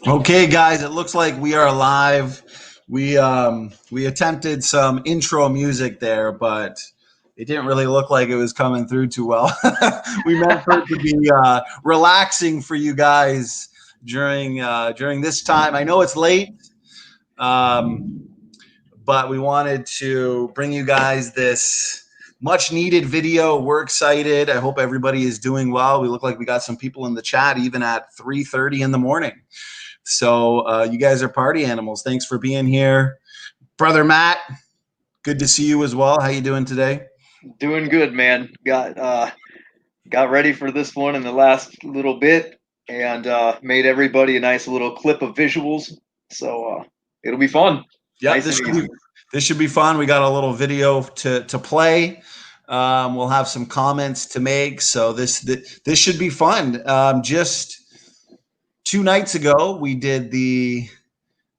Okay, guys, it looks like we are live. We attempted some intro music there, but it didn't really look like it was coming through too well. We meant for it to be relaxing for you guys during this time. I know it's late, but we wanted to bring you guys this much needed video. We're excited. I hope everybody is doing well. We look like we got some people in the chat even at 3:30 in the morning. So you guys are party animals. Thanks for being here. Brother Matt, good to see you as well. How you doing today? Doing good, man. Got ready for this one in the last little bit and made everybody a nice little clip of visuals. So it'll be fun. Yeah, nice this should be fun. We got a little video to play. We'll have some comments to make. So this should be fun. Just 2 nights ago, we did the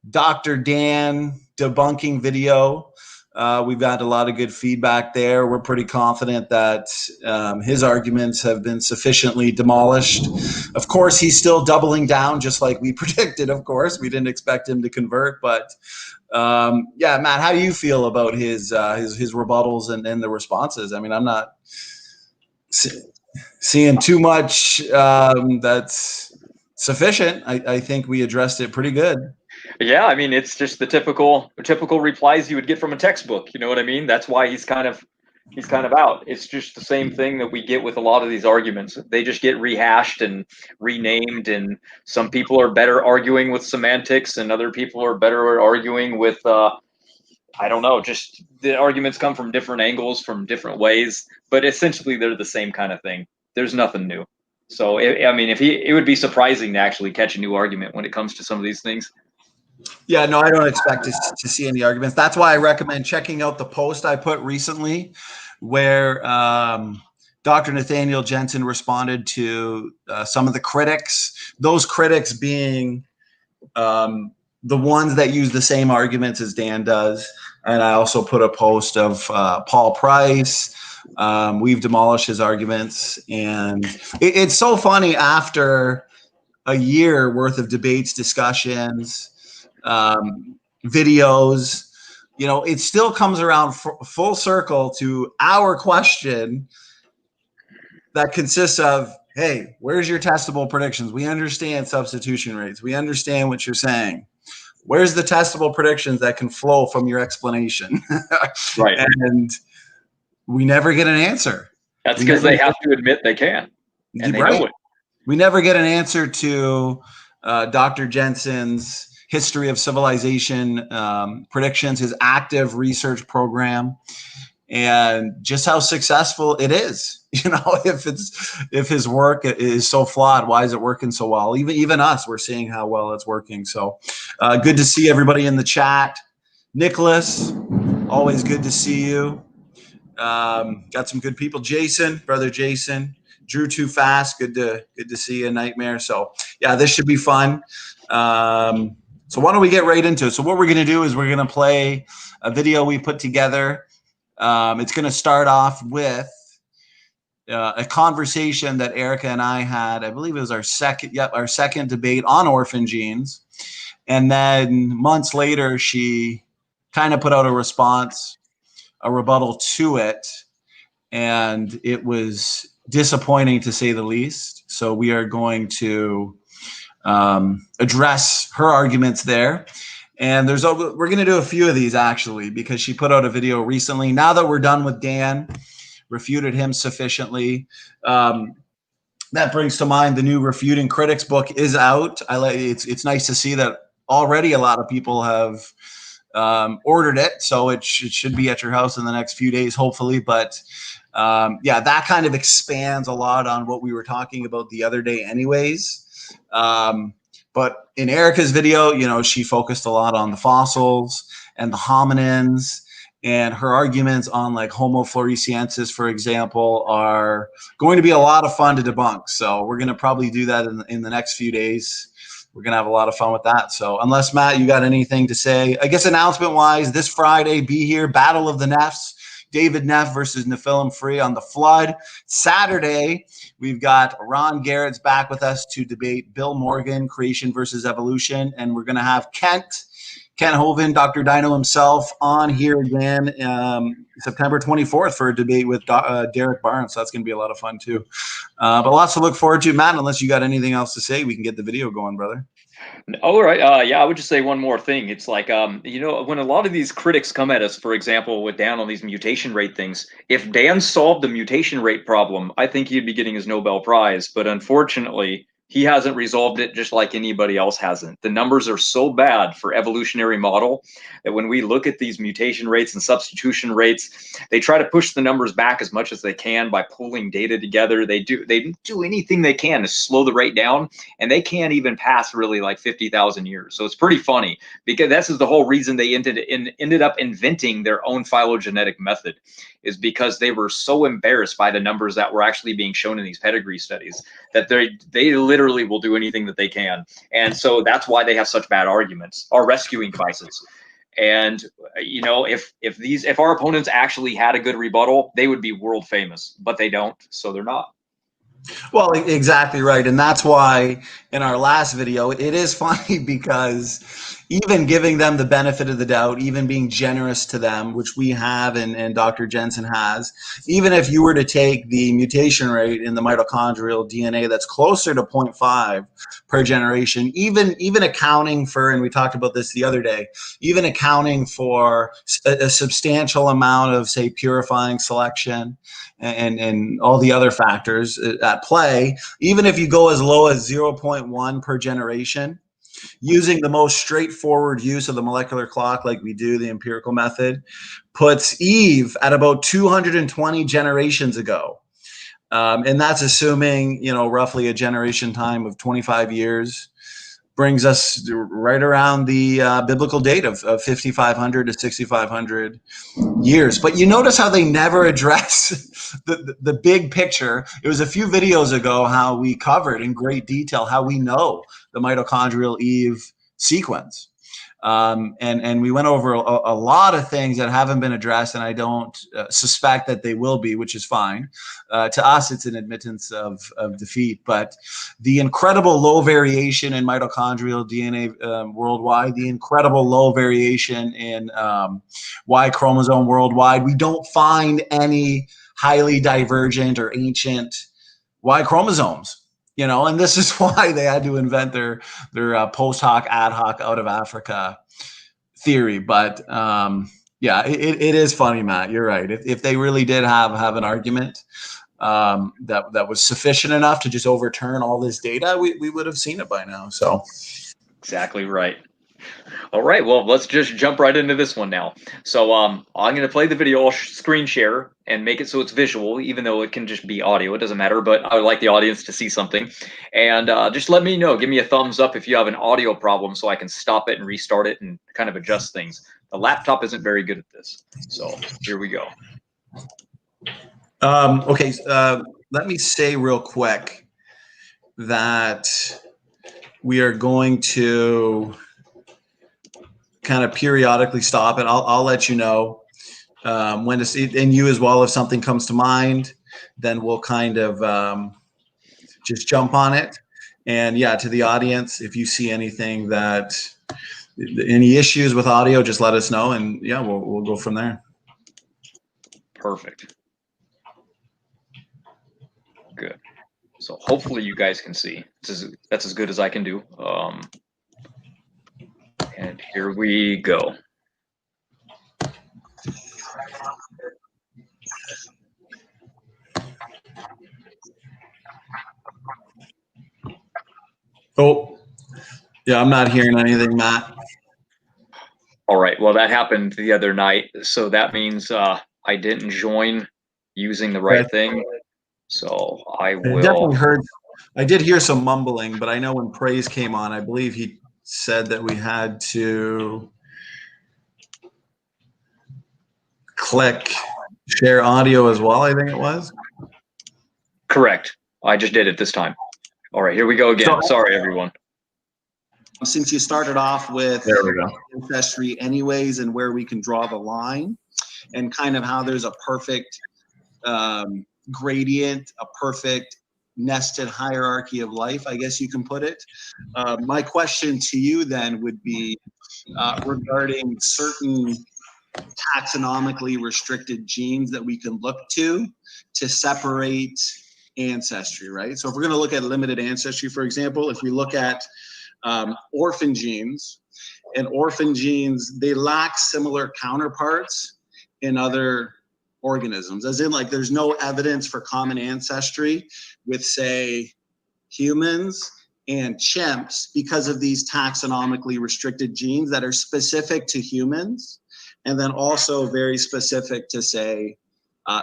Dr. Dan debunking video. We've got a lot of good feedback there. We're pretty confident that his arguments have been sufficiently demolished. Of course, he's still doubling down, just like we predicted. Of course, we didn't expect him to convert, but yeah, Matt, how do you feel about his rebuttals and the responses? I mean, I'm not seeing too much that's sufficient. I think we addressed it pretty good. Yeah, I mean, it's just the typical replies you would get from a textbook. You know what I mean? That's why he's kind of out. It's just the same thing that we get with a lot of these arguments. They just get rehashed and renamed, and some people are better arguing with semantics, and other people are better at arguing with I don't know. Just the arguments come from different angles, from different ways, but essentially they're the same kind of thing. There's nothing new. So I mean, it would be surprising to actually catch a new argument when it comes to some of these things. Yeah, no, I don't expect to see any arguments. That's why I recommend checking out the post I put recently where Dr. Nathaniel Jensen responded to some of the critics, those critics being the ones that use the same arguments as Dan does. And I also put a post of Paul Price. We've demolished his arguments. And it's so funny after a year worth of debates, discussions, videos, you know, it still comes around full circle to our question that consists of, hey, where's your testable predictions? We understand substitution rates. We understand what you're saying. Where's the testable predictions that can flow from your explanation? Right. And we never get an answer. That's because they have to admit they can. And they know it. We never get an answer to Dr. Jensen's history of civilization predictions, his active research program, and just how successful it is. You know, if his work is so flawed, why is it working so well? Even us, we're seeing how well it's working. So good to see everybody in the chat. Nicholas, always good to see you. Got some good people. Jason, brother Jason. Drew Too Fast, good to see you, Nightmare. So yeah, this should be fun. So why don't we get right into it? So what we're going to do is we're going to play a video we put together. It's going to start off with a conversation that Erica and I had. I believe it was our second debate on orphan genes. And then months later, she kind of put out a response, a rebuttal to it. And it was disappointing to say the least. So we are going to address her arguments there. And we're going to do a few of these actually, because she put out a video recently. Now that we're done with Dan, refuted him sufficiently. That brings to mind the new Refuting Critics book is out. It's nice to see that already a lot of people have ordered it. So it should be at your house in the next few days, hopefully. But yeah, that kind of expands a lot on what we were talking about the other day anyways. But in Erica's video, you know, she focused a lot on the fossils and the hominins, and her arguments on like Homo floresiensis, for example, are going to be a lot of fun to debunk. So we're going to probably do that in the next few days. We're going to have a lot of fun with that. So unless, Matt, you got anything to say, I guess announcement-wise, this Friday, be here, Battle of the Nefs. David Neff versus Nephilim Free on the flood. Saturday, we've got Ron Garrett's back with us to debate Bill Morgan, creation versus evolution. And we're going to have Ken Hovind, Dr. Dino himself, on here again September 24th for a debate with Derek Barnes. So that's going to be a lot of fun too. But lots to look forward to. Matt, unless you got anything else to say, we can get the video going, brother. All right. Yeah, I would just say one more thing. It's like, you know, when a lot of these critics come at us, for example, with Dan on these mutation rate things, if Dan solved the mutation rate problem, I think he'd be getting his Nobel Prize. But unfortunately, he hasn't resolved it, just like anybody else hasn't. The numbers are so bad for evolutionary model that when we look at these mutation rates and substitution rates, they try to push the numbers back as much as they can by pulling data together. They do anything they can to slow the rate down, and they can't even pass really like 50,000 years. So it's pretty funny, because this is the whole reason they ended up inventing their own phylogenetic method, is because they were so embarrassed by the numbers that were actually being shown in these pedigree studies that they literally will do anything that they can. And so that's why they have such bad arguments, or rescuing devices. And you know, if our opponents actually had a good rebuttal, they would be world famous, but they don't, so they're not. Well, exactly right. And that's why in our last video, it is funny because even giving them the benefit of the doubt, even being generous to them, which we have and Dr. Jensen has, even if you were to take the mutation rate in the mitochondrial DNA that's closer to 0.5 per generation, even accounting for, and we talked about this the other day, even accounting for a substantial amount of, say, purifying selection and all the other factors at play, even if you go as low as 0.1 per generation, using the most straightforward use of the molecular clock like we do, the empirical method, puts Eve at about 220 generations ago. And that's assuming, you know, roughly a generation time of 25 years, brings us right around the biblical date of 5,500 to 6,500 years. But you notice how they never address the big picture. It was a few videos ago how we covered in great detail how we know the mitochondrial Eve sequence. And we went over a lot of things that haven't been addressed, and I don't suspect that they will be, which is fine. To us, it's an admittance of defeat. But the incredible low variation in mitochondrial DNA worldwide, the incredible low variation in Y chromosome worldwide, we don't find any highly divergent or ancient Y chromosomes. You know, and this is why they had to invent their post hoc, ad hoc, out of Africa theory. But yeah, it is funny, Matt. You're right. If they really did have an argument that was sufficient enough to just overturn all this data, we would have seen it by now. So exactly right. All right, well, let's just jump right into this one now. So I'm going to play the video. I'll screen share and make it so it's visual, even though it can just be audio. It doesn't matter, but I would like the audience to see something. And just let me know. Give me a thumbs up if you have an audio problem so I can stop it and restart it and kind of adjust things. The laptop isn't very good at this. So here we go. Okay, let me say real quick that we are going to kind of periodically stop it. I'll let you know when to see, and you as well, if something comes to mind, then we'll kind of just jump on it. And yeah, to the audience, if you see anything that any issues with audio, just let us know, and yeah, we'll go from there. Perfect. Good. So hopefully you guys can see. That's as good as I can do. And here we go. Oh, yeah, I'm not hearing anything, Matt. All right, well, that happened the other night. So that means I didn't join using the right thing. So I will. Definitely heard. I did hear some mumbling, but I know when Praise came on, I believe he said that we had to click share audio as well, I think it was. Correct. I just did it this time. All right, here we go again. Sorry, everyone. Since you started off with there we go. ancestry anyways and where we can draw the line, and kind of how there's a perfect gradient, a perfect nested hierarchy of life, I guess you can put it. My question to you then would be regarding certain taxonomically restricted genes that we can look to separate ancestry, right? So if we're going to look at limited ancestry, for example, if we look at orphan genes, and orphan genes, they lack similar counterparts in other organisms, as in like there's no evidence for common ancestry with, say, humans and chimps because of these taxonomically restricted genes that are specific to humans, and then also very specific to, say,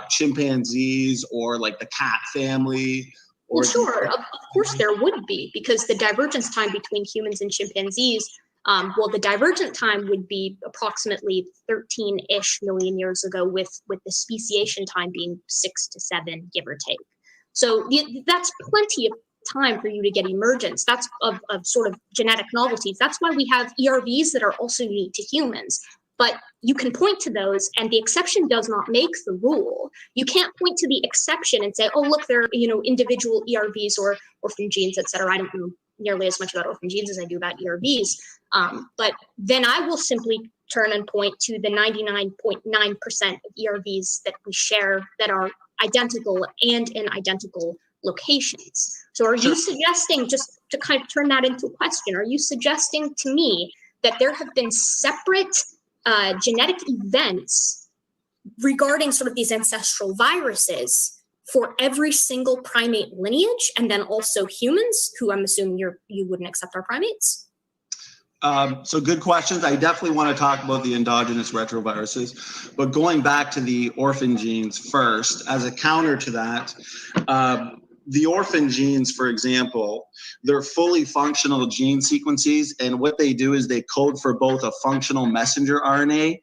chimpanzees or like the cat family. Well, sure, of course there would be, because the divergence time between humans and chimpanzees, well, the divergent time would be approximately 13-ish million years ago, with the speciation time being 6 to 7, give or take. So that's plenty of time for you to get emergence. That's of sort of genetic novelties. That's why we have ERVs that are also unique to humans. But you can point to those, and the exception does not make the rule. You can't point to the exception and say, oh, look, there are, individual ERVs or orphan genes, et cetera. I don't know nearly as much about orphan genes as I do about ERVs. But then I will simply turn and point to the 99.9% of ERVs that we share that are identical and in identical locations. So are you suggesting, just to kind of turn that into a question, are you suggesting to me that there have been separate genetic events regarding sort of these ancestral viruses for every single primate lineage, and then also humans, who I'm assuming you wouldn't accept our primates? So good questions. I definitely want to talk about the endogenous retroviruses, but going back to the orphan genes first, as a counter to that, the orphan genes, for example, they're fully functional gene sequences, and what they do is they code for both a functional messenger RNA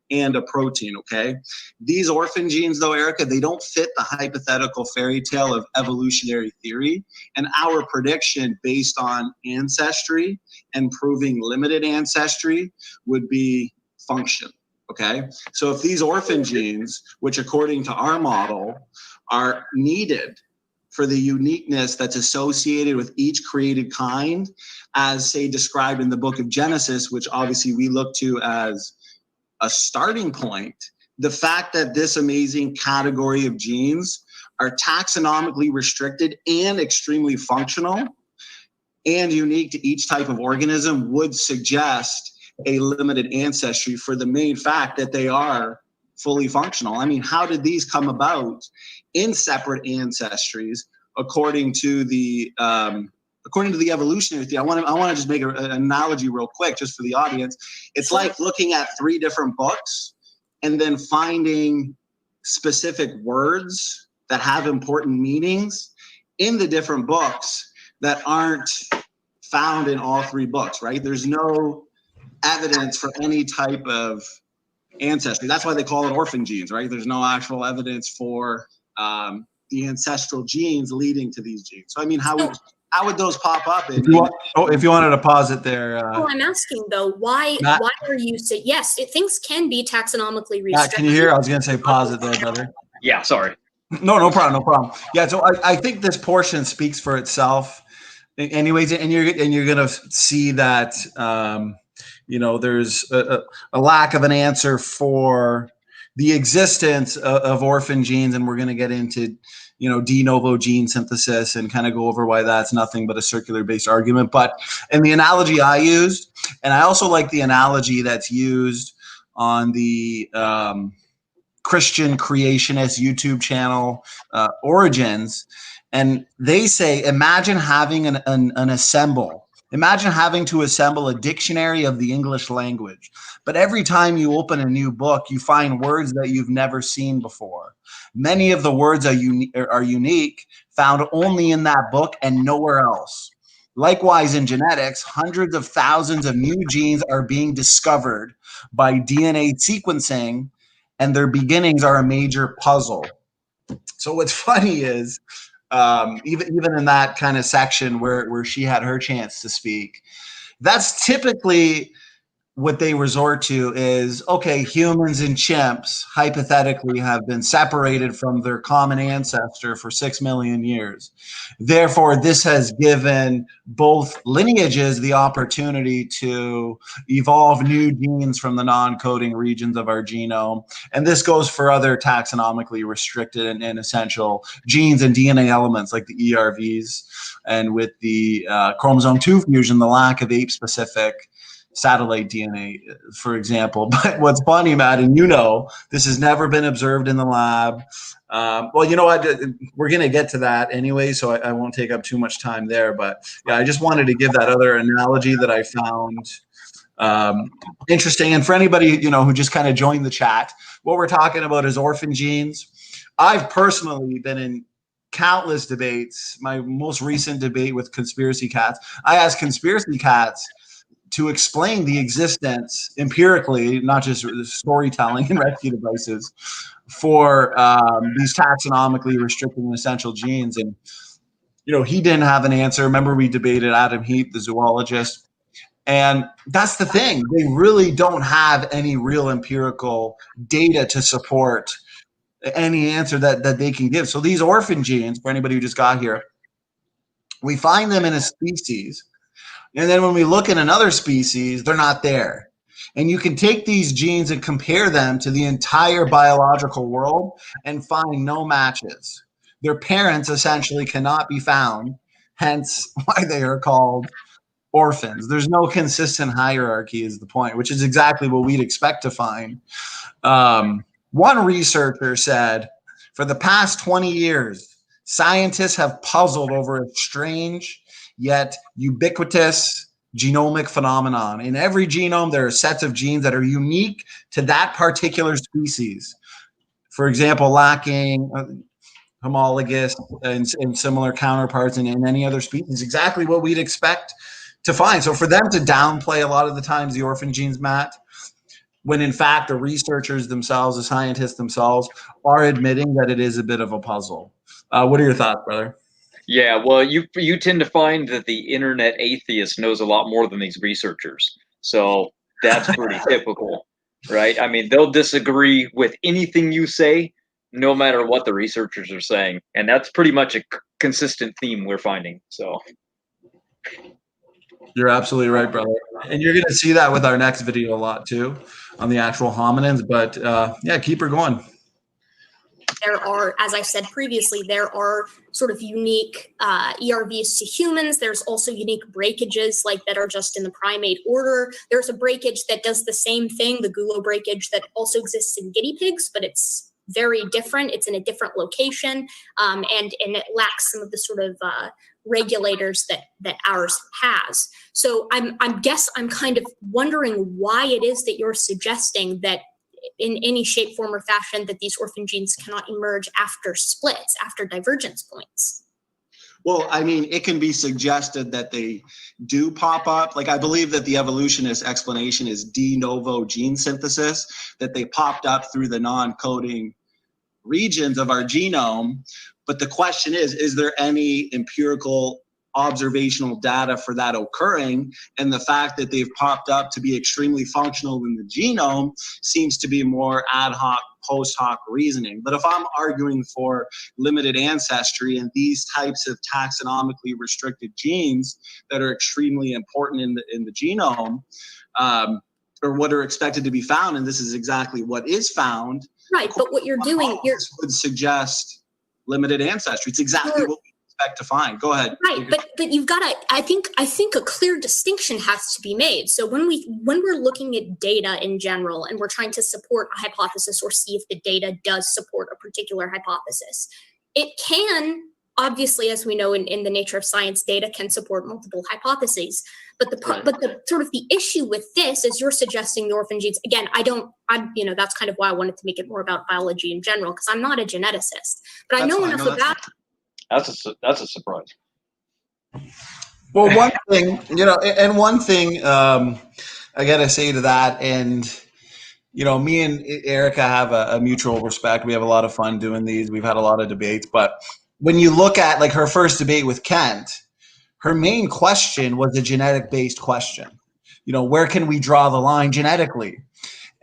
and a protein, okay? These orphan genes, though, Erica, they don't fit the hypothetical fairy tale of evolutionary theory, and our prediction based on ancestry and proving limited ancestry would be function, okay? So if these orphan genes, which according to our model are needed for the uniqueness that's associated with each created kind, as, say, described in the book of Genesis, which obviously we look to as a starting point, the fact that this amazing category of genes are taxonomically restricted and extremely functional and unique to each type of organism would suggest a limited ancestry, for the main fact that they are fully functional. I mean, how did these come about in separate ancestries according to the evolutionary theory? I want to just make an analogy real quick, just for the audience. It's like looking at 3 different books and then finding specific words that have important meanings in the different books that aren't found in all 3 books, right? There's no evidence for any type of ancestry. That's why they call it orphan genes, right? There's no actual evidence for the ancestral genes leading to these genes. So I mean, how would those pop up? If you wanted to pause it there. I'm asking though, why are you saying, yes, things can be taxonomically restricted. Matt, can you hear? I was going to say pause it there, brother. Yeah, sorry. No problem. Yeah, so I think this portion speaks for itself anyways, and you're going to see that, there's a lack of an answer for the existence of orphan genes, and we're going to get into, de novo gene synthesis and kind of go over why that's nothing but a circular-based argument. But in the analogy I used, and I also like the analogy that's used on the Christian creationist YouTube channel, Origins, and they say, imagine having Imagine having to assemble a dictionary of the English language, but every time you open a new book, you find words that you've never seen before. Many of the words are unique, found only in that book and nowhere else. Likewise, in genetics, hundreds of thousands of new genes are being discovered by DNA sequencing, and their beginnings are a major puzzle. So what's funny is, even in that kind of section where she had her chance to speak, that's typically what they resort to is, okay, humans and chimps hypothetically have been separated from their common ancestor for 6 million years. Therefore, this has given both lineages the opportunity to evolve new genes from the non-coding regions of our genome. And this goes for other taxonomically restricted and essential genes and DNA elements like the ERVs. And with the chromosome 2 fusion, the lack of ape-specific satellite DNA, for example. But what's funny, Matt, and this has never been observed in the lab. Well, you know what? We're going to get to that anyway, so I won't take up too much time there. But yeah, I just wanted to give that other analogy that I found interesting. And for anybody, who just kind of joined the chat, what we're talking about is orphan genes. I've personally been in countless debates. My most recent debate with Conspiracy Cats, I asked Conspiracy Cats to explain the existence empirically, not just storytelling and rescue devices, for these taxonomically restricted and essential genes. And, he didn't have an answer. Remember, we debated Adam Heath, the zoologist. And that's the thing. They really don't have any real empirical data to support any answer that they can give. So these orphan genes, for anybody who just got here, we find them in a species. And then when we look at another species, they're not there. And you can take these genes and compare them to the entire biological world and find no matches. Their parents essentially cannot be found, hence why they are called orphans. There's no consistent hierarchy is the point, which is exactly what we'd expect to find. One researcher said, for the past 20 years, scientists have puzzled over a strange yet ubiquitous genomic phenomenon. In every genome, there are sets of genes that are unique to that particular species. For example, lacking homologous and similar counterparts in any other species, exactly what we'd expect to find. So for them to downplay a lot of the times the orphan genes, Matt, when in fact the researchers themselves, the scientists themselves, are admitting that it is a bit of a puzzle. What are your thoughts, brother? Yeah, well, you tend to find that the internet atheist knows a lot more than these researchers. So that's pretty typical, right? I mean, they'll disagree with anything you say, no matter what the researchers are saying. And that's pretty much a consistent theme we're finding. So you're absolutely right, brother. And you're going to see that with our next video a lot too, on the actual hominins. But yeah, keep her going. There are, as I said previously, there are sort of unique ERVs to humans. There's also unique breakages that are just in the primate order. There's a breakage that does the same thing, the gulo breakage, that also exists in guinea pigs, but it's very different. It's in a different location, and it lacks some of the sort of regulators that ours has. So I'm kind of wondering why it is that you're suggesting that in any shape, form, or fashion that these orphan genes cannot emerge after splits, after divergence points. Well, I mean, it can be suggested that they do pop up. Like, I believe that the evolutionist explanation is de novo gene synthesis, that they popped up through the non-coding regions of our genome. But the question is there any empirical observational data for that occurring? And the fact that they've popped up to be extremely functional in the genome seems to be more ad hoc, post hoc reasoning. But if I'm arguing for limited ancestry and these types of taxonomically restricted genes that are extremely important in the genome, or what are expected to be found, and this is exactly what is found. Right, but what you're doing, would suggest limited ancestry. It's exactly what we expect to find. Go ahead. Right, but you've got to. I think a clear distinction has to be made. So when we're looking at data in general and we're trying to support a hypothesis or see if the data does support a particular hypothesis, it can obviously, as we know in the nature of science, data can support multiple hypotheses. But the sort of the issue with this is you're suggesting the orphan genes. Again, that's kind of why I wanted to make it more about biology in general, because I'm not a geneticist, but I know enough about. That's a surprise. Well, one thing, I gotta say to that, and me and Erica have a mutual respect. We have a lot of fun doing these. We've had a lot of debates, but when you look at like her first debate with Kent, her main question was a genetic-based question. where can we draw the line genetically?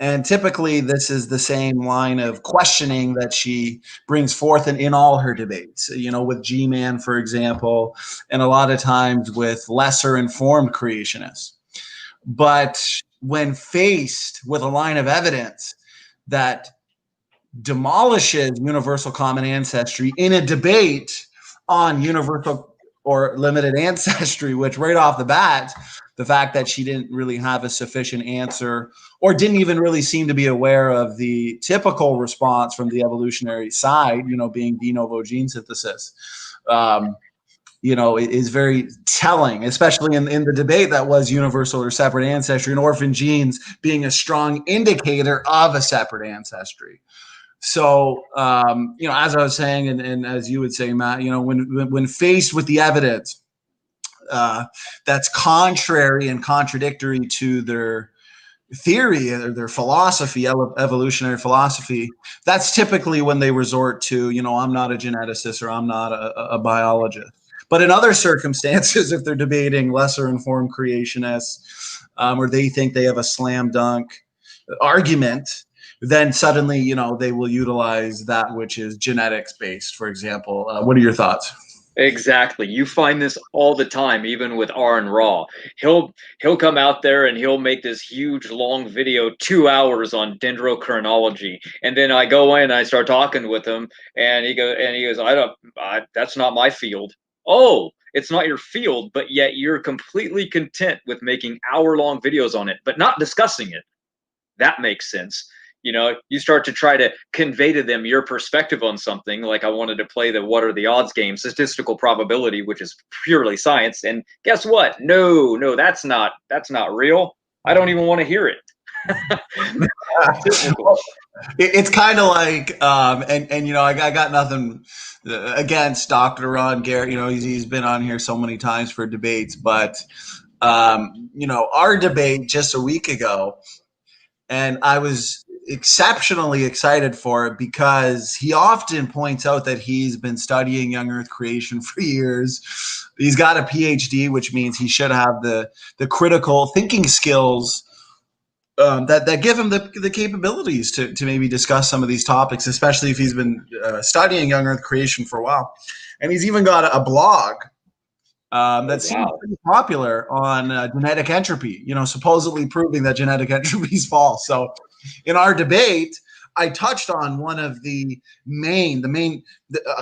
And typically this is the same line of questioning that she brings forth in all her debates, with G-Man, for example, and a lot of times with lesser informed creationists. But when faced with a line of evidence that demolishes universal common ancestry in a debate on universal or limited ancestry, which right off the bat, the fact that she didn't really have a sufficient answer or didn't even really seem to be aware of the typical response from the evolutionary side, being de novo gene synthesis, is very telling, especially in the debate that was universal or separate ancestry and orphan genes being a strong indicator of a separate ancestry. So, as I was saying, and as you would say, Matt, when faced with the evidence that's contrary and contradictory to their theory or their philosophy, evolutionary philosophy, that's typically when they resort to, I'm not a geneticist or I'm not a biologist. But in other circumstances, if they're debating lesser informed creationists or they think they have a slam dunk argument, then suddenly, they will utilize that which is genetics based, for example. What are your thoughts? Exactly. You find this all the time, even with Aaron Raw. He'll come out there and he'll make this huge long video, 2 hours on dendrochronology, and then I go in and I start talking with him, and he goes, that's not my field. Oh, it's not your field, but yet you're completely content with making hour-long videos on it, but not discussing it. That makes sense. You start to try to convey to them your perspective on something. Like I wanted to play the what are the odds game, statistical probability, which is purely science. And guess what? No, that's not real. I don't even want to hear it. It's kind of like, I got nothing against Dr. Ron Garrett. He's been on here so many times for debates, but our debate just a week ago, and I was exceptionally excited for it because he often points out that he's been studying young Earth creation for years. He's got a PhD, which means he should have the critical thinking skills that give him the capabilities to maybe discuss some of these topics, especially if he's been studying young Earth creation for a while. And he's even got a blog that seems pretty popular on genetic entropy, supposedly proving that genetic entropy is false. So in our debate, I touched on one of a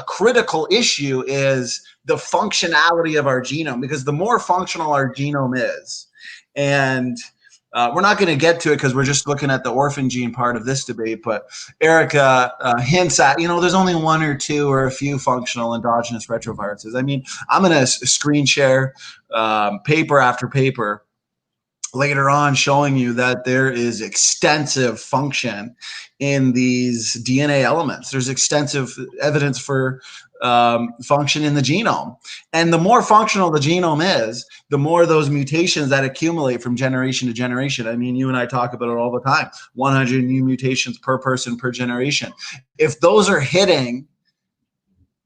critical issue is the functionality of our genome, because the more functional our genome is, and we're not going to get to it because we're just looking at the orphan gene part of this debate, but Erica hints at, there's only one or two or a few functional endogenous retroviruses. I mean, I'm going to screen share paper after paper later on showing you that there is extensive function in these DNA elements. There's extensive evidence for function in the genome. And the more functional the genome is, the more those mutations that accumulate from generation to generation. I mean, you and I talk about it all the time, 100 new mutations per person per generation. If those are hitting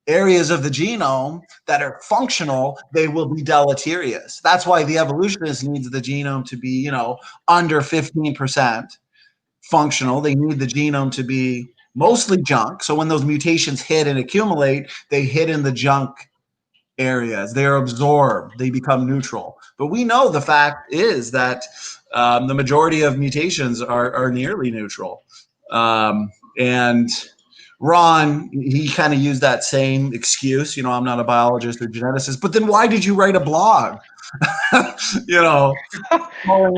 areas of the genome that are functional, they will be deleterious. That's why the evolutionist needs the genome to be, under 15% functional. They need the genome to be mostly junk. So when those mutations hit and accumulate, they hit in the junk areas. They're absorbed. They become neutral. But we know the fact is that the majority of mutations are nearly neutral. And Ron, he kind of used that same excuse, I'm not a biologist or geneticist, but then why did you write a blog? Calling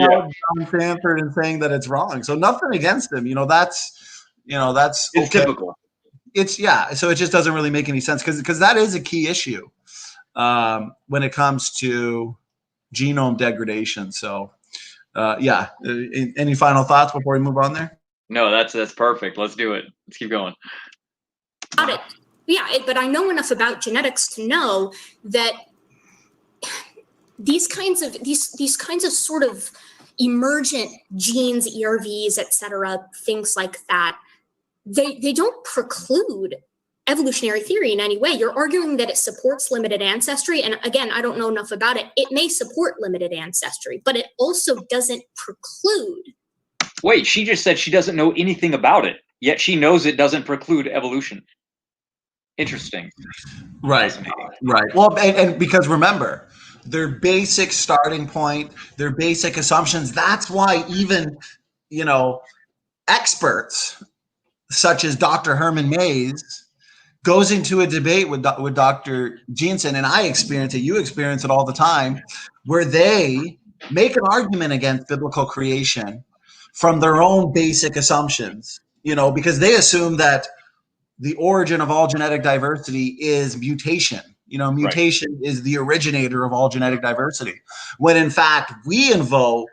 out John Sanford and saying that it's wrong. So nothing against him, that's it's okay. Typical. So it just doesn't really make any sense because that is a key issue when it comes to genome degradation. So any final thoughts before we move on there? No, that's perfect. Let's do it. Let's keep going. Got it. Yeah, but I know enough about genetics to know that these kinds of sort of emergent genes, ERVs, et cetera, things like that, they don't preclude evolutionary theory in any way. You're arguing that it supports limited ancestry. And again, I don't know enough about it. It may support limited ancestry, but it also doesn't preclude. Wait, she just said she doesn't know anything about it, yet she knows it doesn't preclude evolution. Interesting. Right. Right. Well, and because remember, their basic starting point, their basic assumptions, that's why even, you know, experts such as Dr. Herman Mays goes into a debate with Dr. Jensen, and I experience it, you experience it all the time, where they make an argument against biblical creation from their own basic assumptions, you know, because they assume that the origin of all genetic diversity is mutation. You know, mutation is the originator of all genetic diversity, when in fact we invoke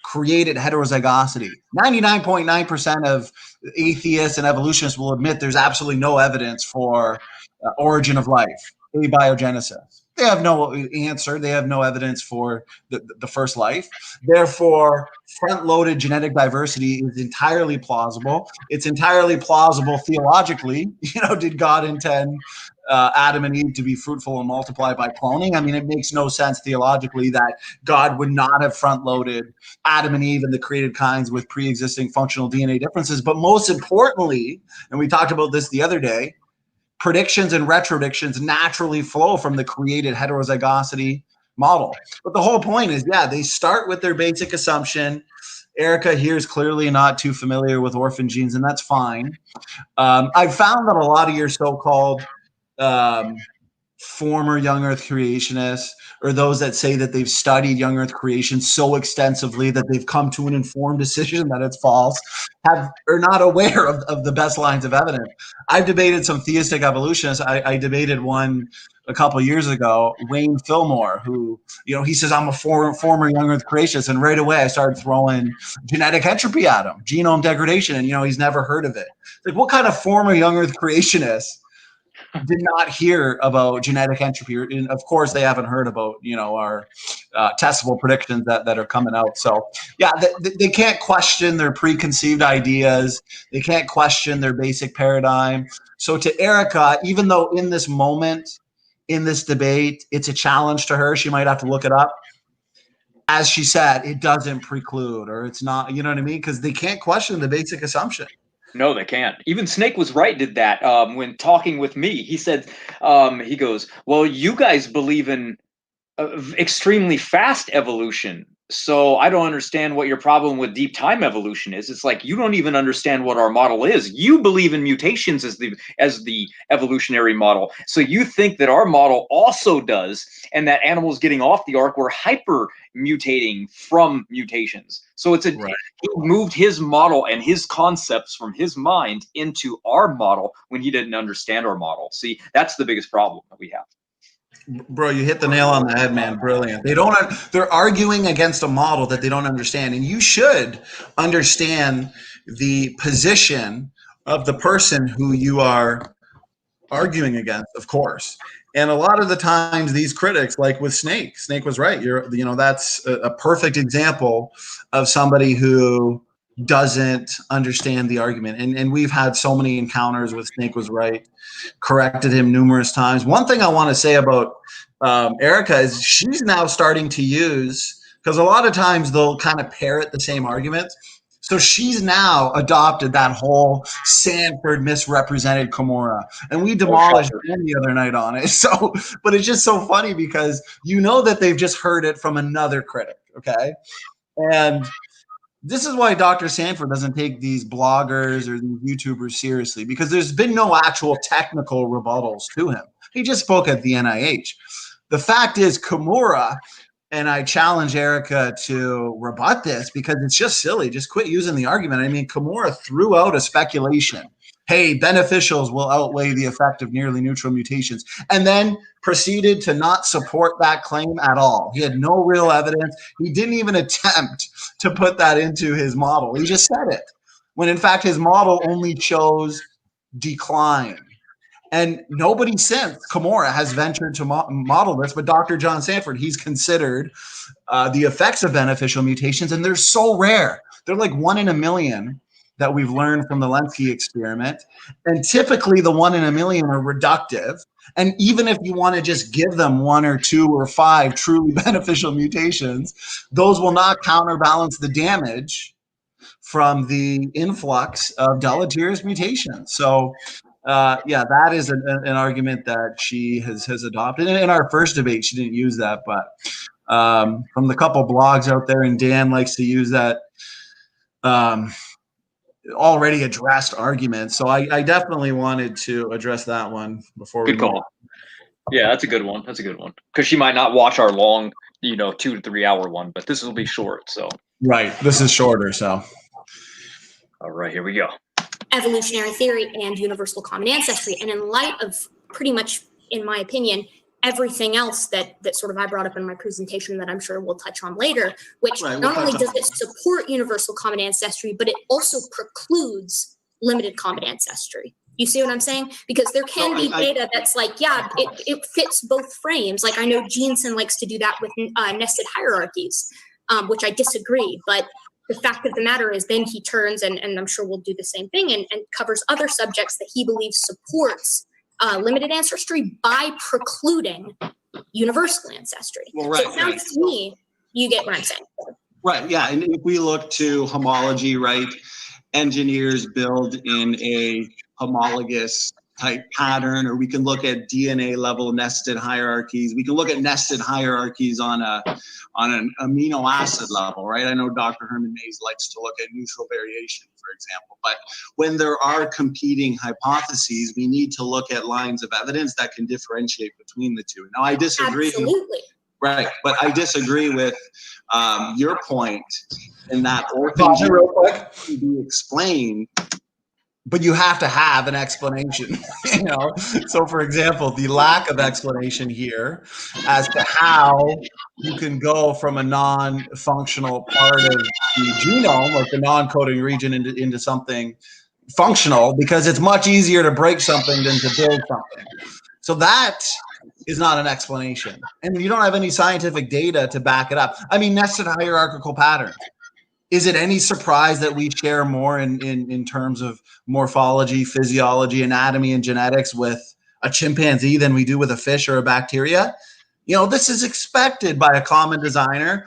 created heterozygosity. 99.9% of atheists and evolutionists will admit there's absolutely no evidence for origin of life, abiogenesis. They have no answer. They have no evidence for the first life. Therefore, front-loaded genetic diversity is entirely plausible. It's entirely plausible theologically. You know, did God intend Adam and Eve to be fruitful and multiply by cloning? I mean, it makes no sense theologically that God would not have front-loaded Adam and Eve and the created kinds with pre-existing functional DNA differences. But most importantly, and we talked about this the other day, predictions and retrodictions naturally flow from the created heterozygosity model. But the whole point is, yeah, they start with their basic assumption. Erica here is clearly not too familiar with orphan genes, and that's fine. I've found that a lot of your so-called former young earth creationists, or those that say that they've studied young earth creation so extensively that they've come to an informed decision that it's false, are not aware of the best lines of evidence. I've debated some theistic evolutionists. I debated one a couple of years ago, Wayne Fillmore, who, you know, he says, I'm a former young earth creationist, and right away I started throwing genetic entropy at him, genome degradation, and, you know, he's never heard of it. Like, what kind of former young earth creationist did not hear about genetic entropy? And of course, they haven't heard about, you know, our testable predictions that are coming out. So yeah, they can't question their preconceived ideas. They can't question their basic paradigm. So to Erica, even though in this moment, in this debate, it's a challenge to her, she might have to look it up. As she said, it doesn't preclude, or it's not, you know what I mean? Because they can't question the basic assumption. No, they can't. Even Snake Was Right did that when talking with me. He said, he goes, well, you guys believe in extremely fast evolution. So I don't understand what your problem with deep time evolution is. It's like, you don't even understand what our model is. You believe in mutations as the evolutionary model. So you think that our model also does, and that animals getting off the ark were hyper mutating from mutations. So it's he moved his model and his concepts from his mind into our model when he didn't understand our model. See, that's the biggest problem that we have. Bro, you hit the nail on the head, man. Brilliant. They're arguing against a model that they don't understand. And you should understand the position of the person who you are arguing against, of course. And a lot of the times these critics, like with Snake Was Right. That's a perfect example of somebody who doesn't understand the argument. And we've had so many encounters with Snake Was Right, corrected him numerous times. One thing I want to say about Erica is she's now starting to use, because a lot of times they'll kind of parrot the same arguments. So she's now adopted that whole Sanford misrepresented Cumorah, and we demolished him the other night on it. So, but it's just so funny because you know that they've just heard it from another critic, okay? And this is why Dr. Sanford doesn't take these bloggers or these YouTubers seriously, because there's been no actual technical rebuttals to him. He just spoke at the NIH. The fact is, Cumorah, and I challenge Erica to rebut this because it's just silly. Just quit using the argument. I mean, Cumorah threw out a speculation. Hey, beneficials will outweigh the effect of nearly neutral mutations, and then proceeded to not support that claim at all. He had no real evidence. He didn't even attempt to put that into his model. He just said it, when in fact his model only shows decline. And nobody since Cumorah has ventured to model this, but Dr. John Sanford, he's considered the effects of beneficial mutations, and they're so rare. They're like 1 in a million that we've learned from the Lenski experiment. And typically the 1 in a million are reductive. And even if you want to just give them 1 or 2 or 5 truly beneficial mutations, those will not counterbalance the damage from the influx of deleterious mutations. So yeah, that is an argument that she has adopted. In our first debate, she didn't use that, but from the couple blogs out there, and Dan likes to use that already addressed argument. So I definitely wanted to address that one before. Good call. Yeah, that's a good one. That's a good one. Because she might not watch our long, 2 to 3 hour one, but this will be short. So right, this is shorter. So all right, here we go. Evolutionary theory and universal common ancestry, and in light of pretty much, in my opinion, everything else that sort of I brought up in my presentation that I'm sure we'll touch on later, which not only does it support universal common ancestry, but it also precludes limited common ancestry. You see what I'm saying? Because there can be data that's like, yeah, it fits both frames. Like I know Jensen likes to do that with nested hierarchies, which I disagree. But the fact of the matter is then he turns, and I'm sure we'll do the same thing, and covers other subjects that he believes supports limited ancestry by precluding universal ancestry. Well, right, so it sounds to me, you get what I'm saying. Right, yeah, and if we look to homology, right, engineers build in a homologous type pattern, or we can look at DNA level nested hierarchies. We can look at nested hierarchies on an amino acid level, right? I know Dr. Herman Mays likes to look at neutral variation, for example, but when there are competing hypotheses, we need to look at lines of evidence that can differentiate between the two. Now, I disagree. Absolutely. Right, but I disagree with your point in that orphan can be explained. But you have to have an explanation, So, for example, the lack of explanation here as to how you can go from a non-functional part of the genome, like the non-coding region, into something functional, because it's much easier to break something than to build something. So that is not an explanation. And you don't have any scientific data to back it up. I mean, nested hierarchical patterns. Is it any surprise that we share more in terms of morphology, physiology, anatomy, and genetics with a chimpanzee than we do with a fish or a bacteria? This is expected by a common designer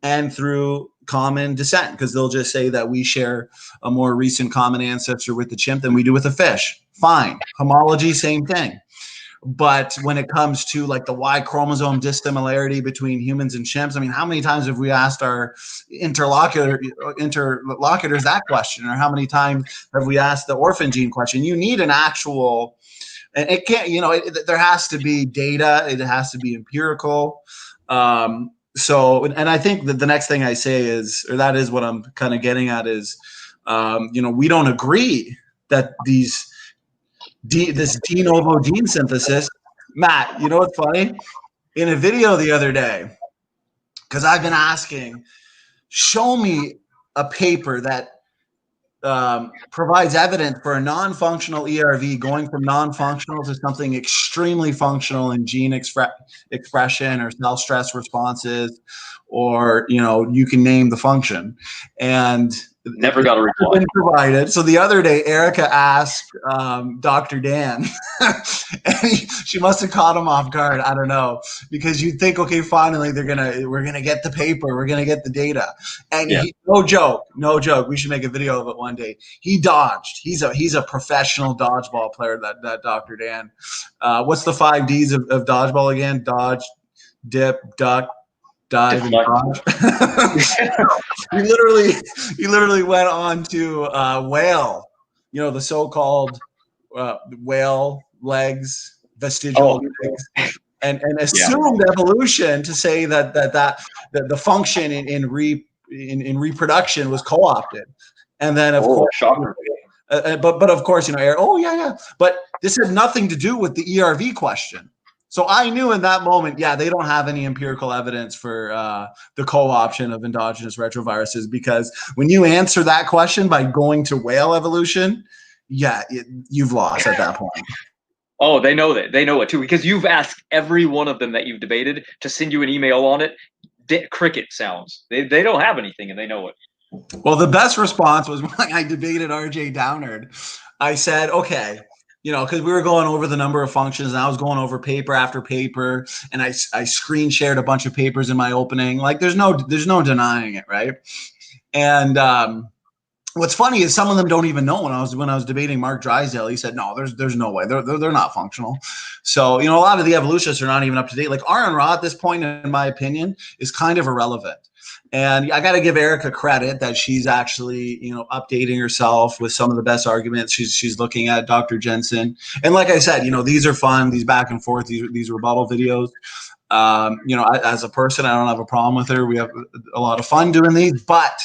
and through common descent, because they'll just say that we share a more recent common ancestor with the chimp than we do with a fish. Fine. Homology, same thing. But when it comes to like the Y chromosome dissimilarity between humans and chimps, I mean, how many times have we asked our interlocutors that question? Or how many times have we asked the orphan gene question? You need an actual, and it can't, there has to be data. It has to be empirical. So, and I think that the next thing I say is, or that is what I'm kind of getting at is, we don't agree that this de novo gene synthesis. Matt, you know what's funny? In a video the other day, because I've been asking, show me a paper that provides evidence for a non-functional ERV going from non-functional to something extremely functional in gene expression or cell stress responses, or you can name the function. And never got a reply. Been provided. So the other day, Erica asked Dr. Dan, and she must have caught him off guard. I don't know, because you'd think, okay, finally we're gonna get the paper, we're gonna get the data, and no joke, we should make a video of it one day. He dodged. He's a professional dodgeball player. That Dr. Dan. What's the 5 Ds of dodgeball again? Dodge, dip, duck, dive, and dodge. He literally went on to whale, the so-called whale legs, vestigial legs, and assumed evolution to say that the function in reproduction was co-opted, and then of course, shocker. But of course, but this had nothing to do with the ERV question. So I knew in that moment, they don't have any empirical evidence for the co-option of endogenous retroviruses, because when you answer that question by going to whale evolution, you've lost at that point. Oh, they know that. They know it too, because you've asked every one of them that you've debated to send you an email on it. Cricket sounds. They don't have anything, and they know it. Well, the best response was when I debated RJ Downard. I said, okay, because we were going over the number of functions, and I was going over paper after paper, and I screen shared a bunch of papers in my opening. Like, there's no denying it, right? And what's funny is some of them don't even know. When I was debating Mark Drysdale, he said, no, there's no way. They're not functional. So, a lot of the evolutionists are not even up to date. Like IRREFUTABLE at this point, in my opinion, is kind of irrelevant. And I got to give Erica credit that she's actually, updating herself with some of the best arguments. She's looking at Dr. Jensen. And like I said, these are fun, these back and forth, these rebuttal videos. As a person, I don't have a problem with her. We have a lot of fun doing these, but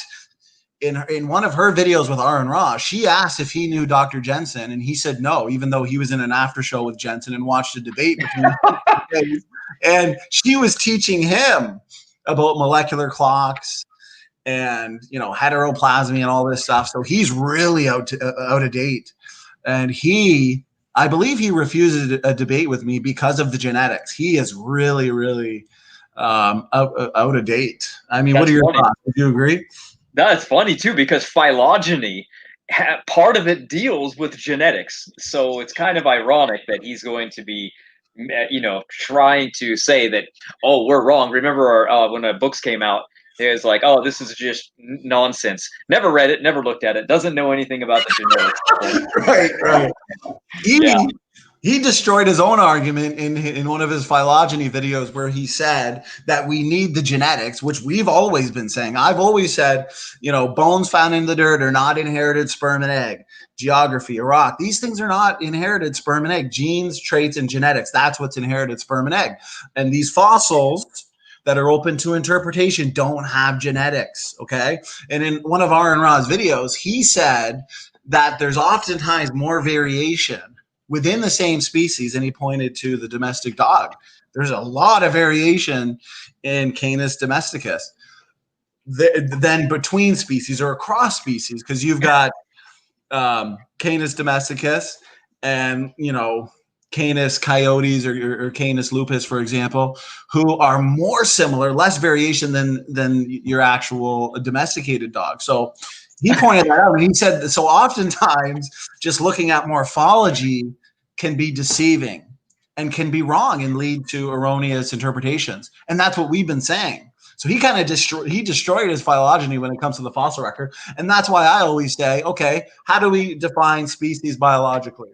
in one of her videos with Aaron Ra, she asked if he knew Dr. Jensen, and he said no, even though he was in an after show with Jensen and watched a debate between and she was teaching him about molecular clocks and heteroplasmy and all this stuff. So he's really out of date, and I believe he refuses a debate with me because of the genetics. He is really, really out of date. I mean, what are your thoughts? Do you agree? That's funny too, because phylogeny, part of it deals with genetics. So it's kind of ironic that he's going to be, trying to say that, oh, we're wrong. Remember when the books came out, it was like, oh, this is just nonsense. Never read it, never looked at it, doesn't know anything about the genetics. Right. He destroyed his own argument in one of his phylogeny videos, where he said that we need the genetics, which we've always been saying. I've always said, bones found in the dirt are not inherited sperm and egg. Geography, Iraq, these things are not inherited sperm and egg. Genes, traits, and genetics, that's what's inherited sperm and egg. And these fossils that are open to interpretation don't have genetics, okay? And in one of Aaron Ra's videos, he said that there's oftentimes more variation within the same species, and he pointed to the domestic dog. There's a lot of variation in Canis domesticus than between species or across species, because you've got Canis domesticus and, Canis coyotes or Canis lupus, for example, who are more similar, less variation than your actual domesticated dog. So he pointed that out, and he said that so oftentimes just looking at morphology can be deceiving and can be wrong and lead to erroneous interpretations. And that's what we've been saying. So he kind of destroyed his phylogeny when it comes to the fossil record. And that's why I always say, okay, how do we define species biologically?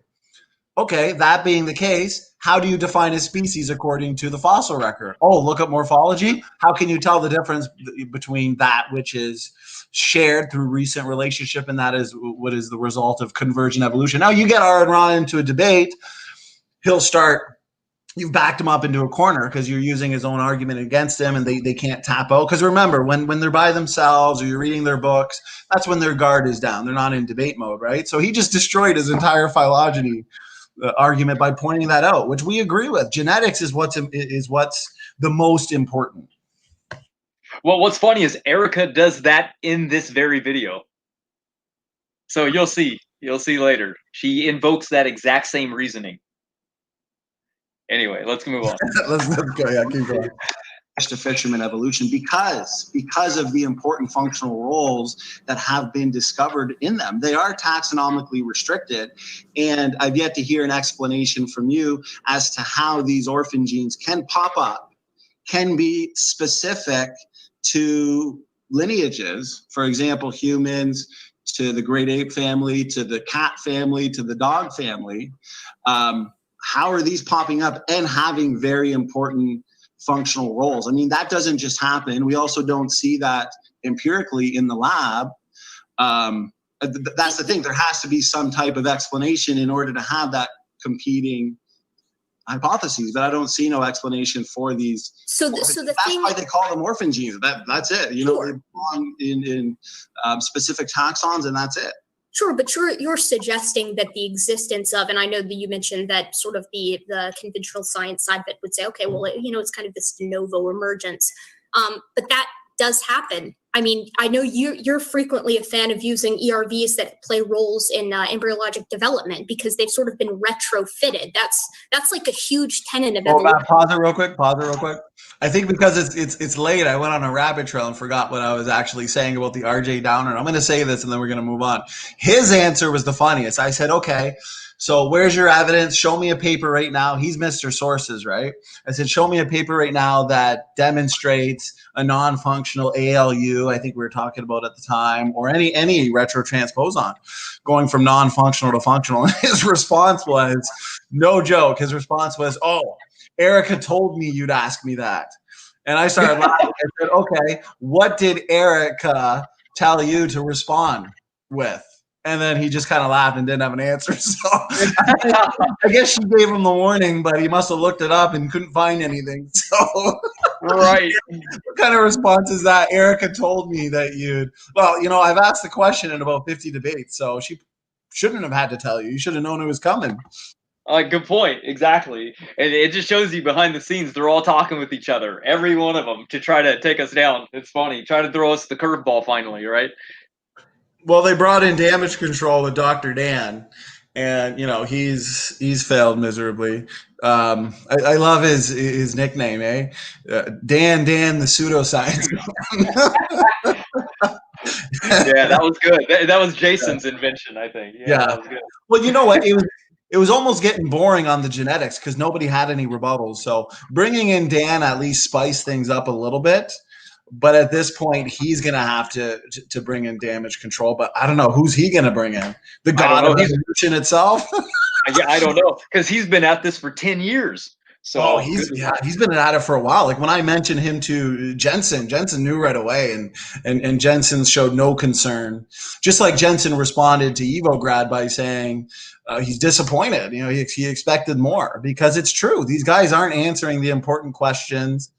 Okay, that being the case, how do you define a species according to the fossil record? Oh, look at morphology. How can you tell the difference between that which is shared through recent relationship and that is what is the result of convergent evolution? Now you get Aaron Ra into a debate, you've backed him up into a corner because you're using his own argument against him, and they can't tap out. Because remember, when they're by themselves or you're reading their books, that's when their guard is down. They're not in debate mode, right? So he just destroyed his entire phylogeny argument by pointing that out, which we agree with. Genetics is what's the most important. Well, what's funny is Erica does that in this very video. So you'll see later. She invokes that exact same reasoning. Anyway, let's move on. let's go. Yeah, keep going. To fisherman evolution because of the important functional roles that have been discovered in them. They are taxonomically restricted, and I've yet to hear an explanation from you as to how these orphan genes can pop up, can be specific to lineages, for example, humans to the great ape family, to the cat family, to the dog family. How are these popping up and having very important functional roles? I mean, that doesn't just happen. We also don't see that empirically in the lab. That's the thing. There has to be some type of explanation in order to have that competing hypotheses, but I don't see no explanation for these. That's why they call them orphan genes. That's it. Sure. They belong in specific taxons, and that's it. Sure, but you're suggesting that the existence of, and I know that you mentioned that sort of the conventional science side that would say, okay, well, it's kind of this de novo emergence, but that does happen I mean, I know you're frequently a fan of using ERVs that play roles in embryologic development because they've sort of been retrofitted. That's like a huge tenet of evolution. Pause it real quick. I think because it's late, I went on a rabbit trail and forgot what I was actually saying about the RJ Downer. I'm going to say this and then we're going to move on. His answer was the funniest. I said, okay, so where's your evidence? Show me a paper right now. He's Mr. Sources, right? I said, show me a paper right now that demonstrates a non-functional ALU, I think we were talking about at the time, or any retrotransposon going from non-functional to functional. And his response was, no joke, his response was, oh, Erica told me you'd ask me that. And I started laughing. I said, okay, what did Erica tell you to respond with? And then he just kind of laughed and didn't have an answer. So I guess she gave him the warning, but he must have looked it up and couldn't find anything. So Right. what kind of response is that? Erica told me that you'd, well, you know, I've asked the question in about 50 debates, so she shouldn't have had to tell you. You should have known it was coming. Good point. Exactly. And it just shows you behind the scenes, they're all talking with each other, every one of them, to try to take us down. It's funny. Try to throw us the curveball finally, right? Well, they brought in damage control with Dr. Dan, and you know he's failed miserably. I love his nickname, Dan the pseudoscience. Yeah, that was good. That was Jason's invention, I think. Yeah. That was good. Well, you know what? It was almost getting boring on the genetics because nobody had any rebuttals. So bringing in Dan at least spiced things up a little bit. But at this point, he's going to have to bring in damage control. But I don't know. Who's he going to bring in? The god of evolution itself? Yeah, I don't know. Because he's been at this for 10 years. So he's been at it for a while. Like when I mentioned him to Jensen knew right away. And Jensen showed no concern. Just like Jensen responded to Evograd by saying he's disappointed. You know, he expected more. Because it's true. These guys aren't answering the important questions.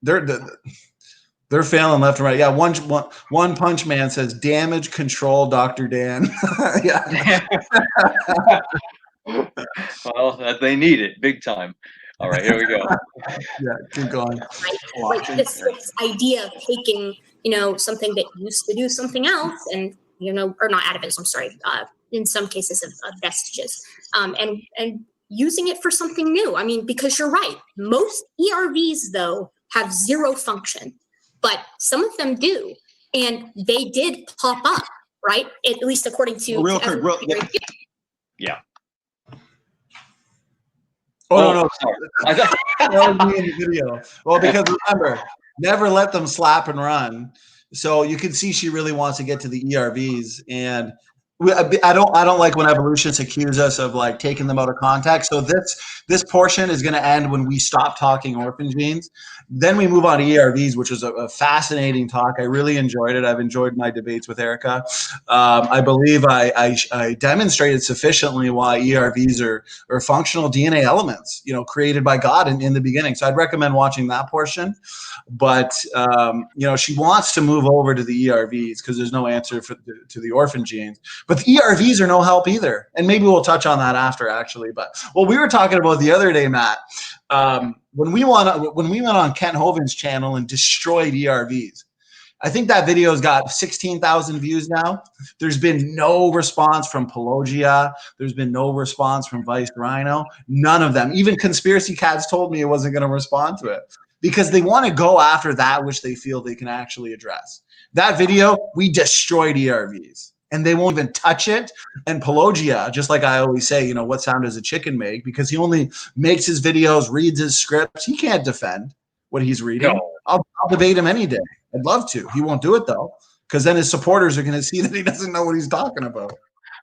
They're failing left and right. Yeah, one punch man says damage control, Dr. Dan. Yeah. Well, they need it big time. All right, here we go. Yeah, keep going. Like this idea of taking, you know, something that used to do something else, and you know, or not atavism, sorry, in some cases of vestiges, and using it for something new. I mean, because you're right, most ERVs though have zero function, but some of them do, and they did pop up, right? At least according to yeah. Oh, no, sorry. That was me in the video. Well, because remember, never let them slap and run. So you can see she really wants to get to the ERVs, and I don't like when evolutionists accuse us of like taking them out of context. So this portion is going to end when we stop talking orphan genes. Then we move on to ERVs, which is a fascinating talk. I really enjoyed it. I've enjoyed my debates with Erica. I believe I demonstrated sufficiently why ERVs are functional DNA elements, you know, created by God in the beginning. So I'd recommend watching that portion. But you know, she wants to move over to the ERVs because there's no answer to the orphan genes. But the ERVs are no help either. And maybe we'll touch on that after, actually. But what we were talking about the other day, Matt, when we went on Kent Hovind's channel and destroyed ERVs, I think that video's got 16,000 views now. There's been no response from Pelagia. There's been no response from Vice Rhino. None of them. Even Conspiracy Cats told me it wasn't going to respond to it because they want to go after that which they feel they can actually address. That video, we destroyed ERVs. And they won't even touch it. And Pelagia, just like I always say, you know, what sound does a chicken make? Because he only makes his videos, reads his scripts. He can't defend what he's reading. No. I'll debate him any day. I'd love to. He won't do it, though, because then his supporters are going to see that he doesn't know what he's talking about.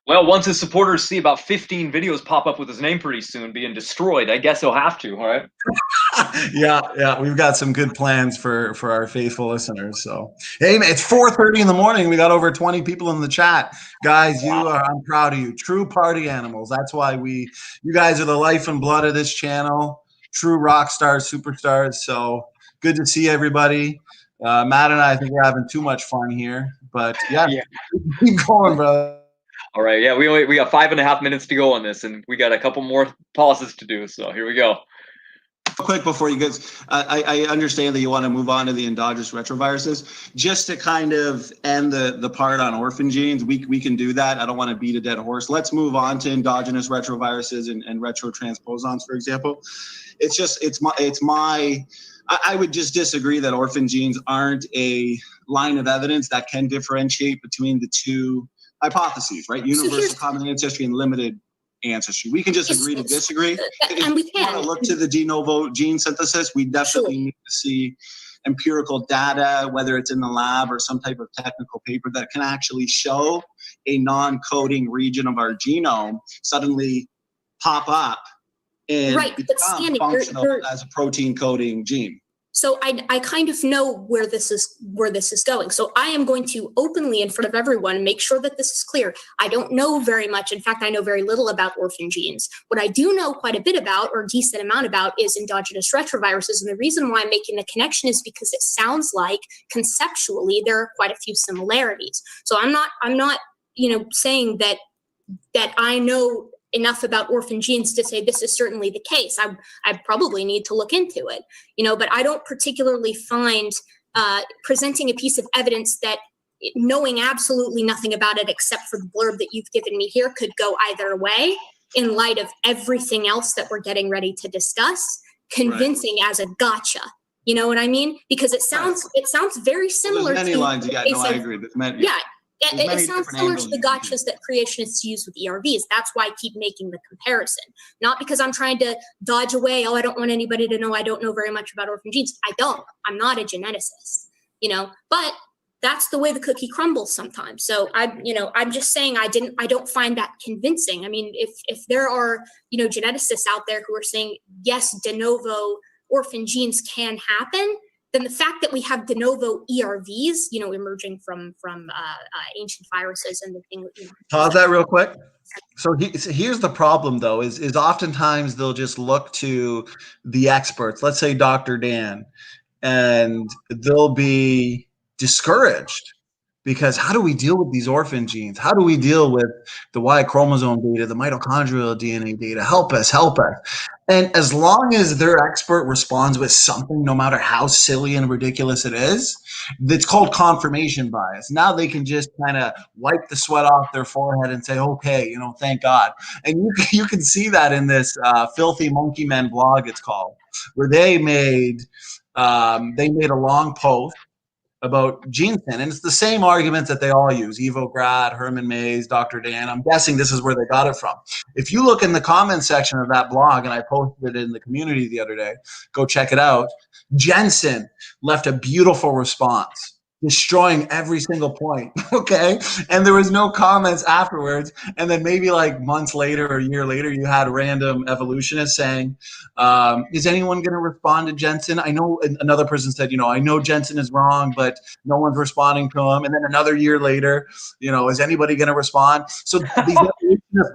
Well, once his supporters see about 15 videos pop up with his name pretty soon being destroyed, I guess he'll have to, all right? Yeah, we've got some good plans for our faithful listeners. So, hey, man, it's 4:30 in the morning. We got over 20 people in the chat. Guys, I'm proud of you. True party animals. That's why you guys are the life and blood of this channel. True rock stars, superstars. So good to see everybody. Matt and I think we're having too much fun here. But, yeah. Keep going, brother. All right, yeah, we got 5.5 minutes to go on this, and we got a couple more pauses to do. So here we go. quick before you guys, I understand that you want to move on to the endogenous retroviruses. Just to kind of end the part on orphan genes, we can do that. I don't want to beat a dead horse. Let's move on to endogenous retroviruses and retrotransposons, for example. I would just disagree that orphan genes aren't a line of evidence that can differentiate between the two hypotheses, right? Universal common ancestry and limited ancestry. We can just agree to disagree. And we can. Want to look to the de novo gene synthesis, we definitely need to see empirical data, whether it's in the lab or some type of technical paper that can actually show a non-coding region of our genome suddenly pop up and become functional as a protein coding gene. So I kind of know where this is going. So I am going to openly in front of everyone make sure that this is clear. I don't know very much. In fact, I know very little about orphan genes. What I do know quite a bit about, or a decent amount about, is endogenous retroviruses. And the reason why I'm making the connection is because it sounds like conceptually there are quite a few similarities. So I'm not saying that I know enough about orphan genes to say this is certainly the case. I probably need to look into it, but I don't particularly find presenting a piece of evidence that, knowing absolutely nothing about it except for the blurb that you've given me here, could go either way in light of everything else that we're getting ready to discuss, convincing as a gotcha. You know what I mean? Because it sounds very similar. There's many lines. Yeah, no, I agree. It sounds similar to the gotchas that creationists use with ERVs. That's why I keep making the comparison. Not because I'm trying to dodge away, I don't want anybody to know I don't know very much about orphan genes. I don't. I'm not a geneticist, but that's the way the cookie crumbles sometimes. So I'm just saying I don't find that convincing. I mean, if there are, geneticists out there who are saying, yes, de novo orphan genes can happen, then the fact that we have de novo ERVs, emerging from ancient viruses and the thing. Pause that real quick. So here's the problem, though, is oftentimes they'll just look to the experts. Let's say Dr. Dan, and they'll be discouraged because how do we deal with these orphan genes? How do we deal with the Y chromosome data, the mitochondrial DNA data? Help us. And as long as their expert responds with something, no matter how silly and ridiculous it is, it's called confirmation bias. Now they can just kind of wipe the sweat off their forehead and say, okay, thank God. And you can see that in this Filthy Monkey Men blog, it's called, where they made a long post about GeneSyn, and it's the same arguments that they all use. Evo Grad, Herman Mays, Dr. Dan. I'm guessing this is where they got it from. If you look in the comment section of that blog, and I posted it in the community the other day, go check it out. Jensen left a beautiful response, destroying every single point, okay? And there was no comments afterwards. And then maybe like months later or a year later, you had random evolutionists saying, is anyone going to respond to Jensen? I know another person said, I know Jensen is wrong, but no one's responding to him. And then another year later, is anybody going to respond? So these evolutionists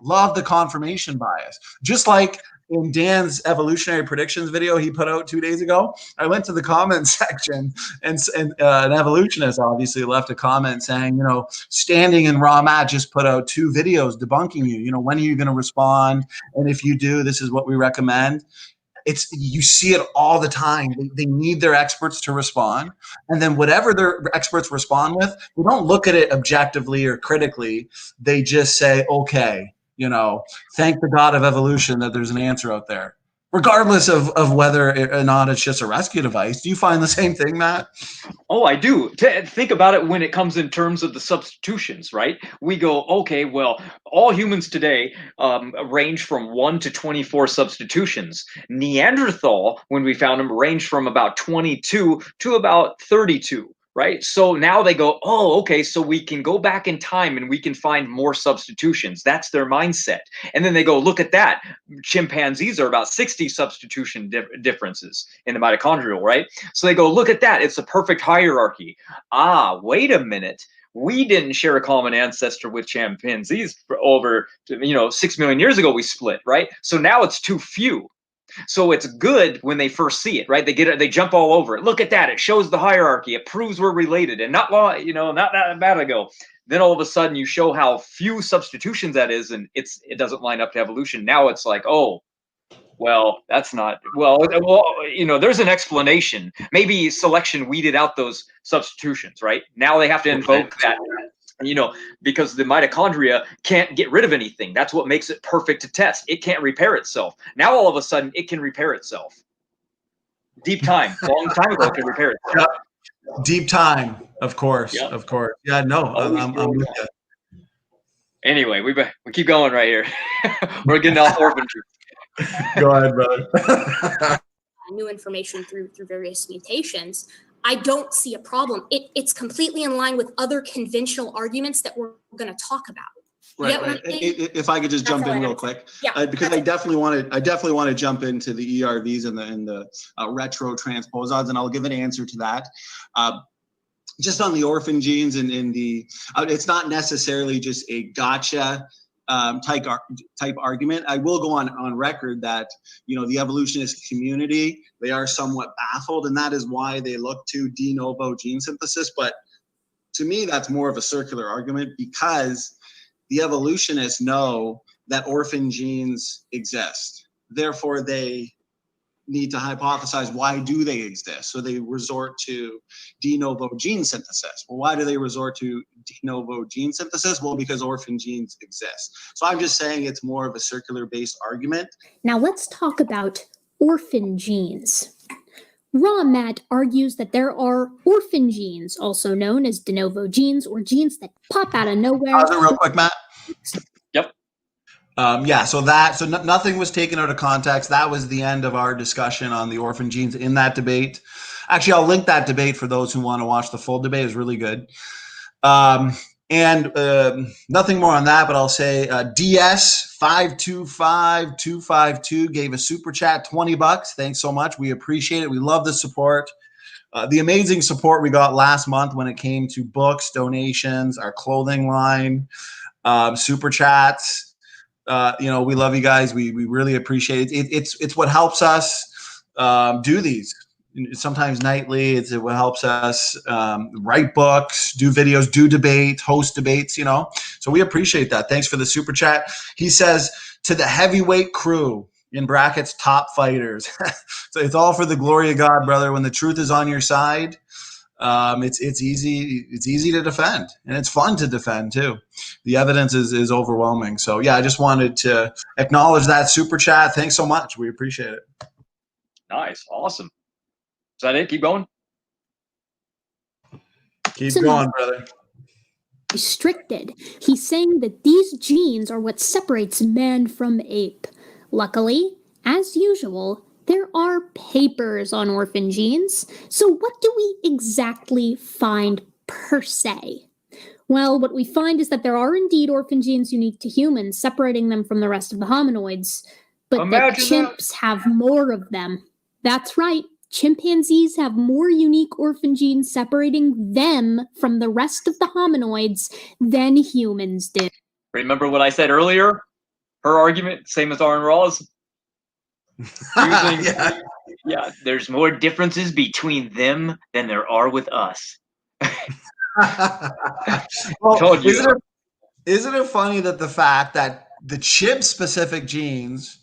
love the confirmation bias. Just like in Dan's evolutionary predictions video he put out 2 days ago, I went to the comment section and an evolutionist obviously left a comment saying, Standing and Raw Matt just put out 2 videos debunking you. When are you going to respond? And if you do, this is what we recommend. You see it all the time. They need their experts to respond. And then whatever their experts respond with, they don't look at it objectively or critically. They just say, okay, thank the God of evolution that there's an answer out there, regardless of whether or not it's just a rescue device. Do you find the same thing, Matt? Oh, I do. Think about it when it comes in terms of the substitutions, right? We go, okay, well, all humans today range from 1 to 24 substitutions. Neanderthal, when we found them, ranged from about 22 to about 32. Right? So now they go, oh, okay, so we can go back in time and we can find more substitutions. That's their mindset. And then they go, look at that. Chimpanzees are about 60 substitution differences in the mitochondrial, right? So they go, look at that. It's a perfect hierarchy. Ah, wait a minute. We didn't share a common ancestor with chimpanzees for over, 6 million years ago we split, right? So now it's too few. So it's good when they first see it, right? They jump all over it. Look at that. It shows the hierarchy. It proves we're related. And not that bad ago. Then all of a sudden you show how few substitutions that is, and it doesn't line up to evolution. Now it's like, oh, Well, that's not well. There's an explanation. Maybe selection weeded out those substitutions, right? Now they have to invoke that, because the mitochondria can't get rid of anything. That's what makes it perfect to test. It can't repair itself. Now all of a sudden it can repair itself. Deep time, long time ago, it can repair itself. Yep. Deep time, of course, Yep. of course. Yeah, no, I'm with you. Anyway, we keep going right here. We're getting off orphan. Go ahead, brother. New information through various mutations, I don't see a problem. It's completely in line with other conventional arguments that we're going to talk about. Right. If I could just jump in real quick, because I definitely want to jump into the ERVs and the retro transposons, and I'll give an answer to that. Just on the orphan genes and in the, it's not necessarily just a gotcha type argument. I will go on record that, the evolutionist community, they are somewhat baffled, and that is why they look to de novo gene synthesis. But to me, that's more of a circular argument, because the evolutionists know that orphan genes exist. Therefore, they need to hypothesize, why do they exist? So they resort to de novo gene synthesis. Well, why do they resort to de novo gene synthesis? Well, because orphan genes exist. So I'm just saying it's more of a circular based argument. Now let's talk about orphan genes. Raw Matt argues that there are orphan genes, also known as de novo genes, or genes that pop out of nowhere. Pause it real quick, Matt. Yep. So nothing was taken out of context. That was the end of our discussion on the orphan genes in that debate. Actually, I'll link that debate for those who want to watch the full debate. It's really good. And nothing more on that, but I'll say DS525252 gave a super chat, $20. Thanks so much. We appreciate it. We love the support. The amazing support we got last month when it came to books, donations, our clothing line, super chats. We love you guys. We really appreciate it. It's what helps us do these. Sometimes nightly. It's what helps us write books, do videos, do debate, host debates. So we appreciate that. Thanks for the super chat. He says, to the heavyweight crew, in brackets, top fighters. So it's all for the glory of God, brother. When the truth is on your side, it's easy to defend, and it's fun to defend too. The evidence is overwhelming. So yeah, I just wanted to acknowledge that super chat. Thanks so much. We appreciate it. Nice. Awesome. Is that it? Keep going. Keep going, brother. Restricted. He's saying that these genes are what separates man from ape. Luckily, as usual, there are papers on orphan genes. So what do we exactly find per se? Well, what we find is that there are indeed orphan genes unique to humans, separating them from the rest of the hominoids. But that chimps have more of them. That's right. Chimpanzees have more unique orphan genes separating them from the rest of the hominoids than humans do. Remember what I said earlier? Her argument, same as Aaron Rawls. Yeah, there's more differences between them than there are with us. Well, isn't it funny that the fact that the chimp-specific genes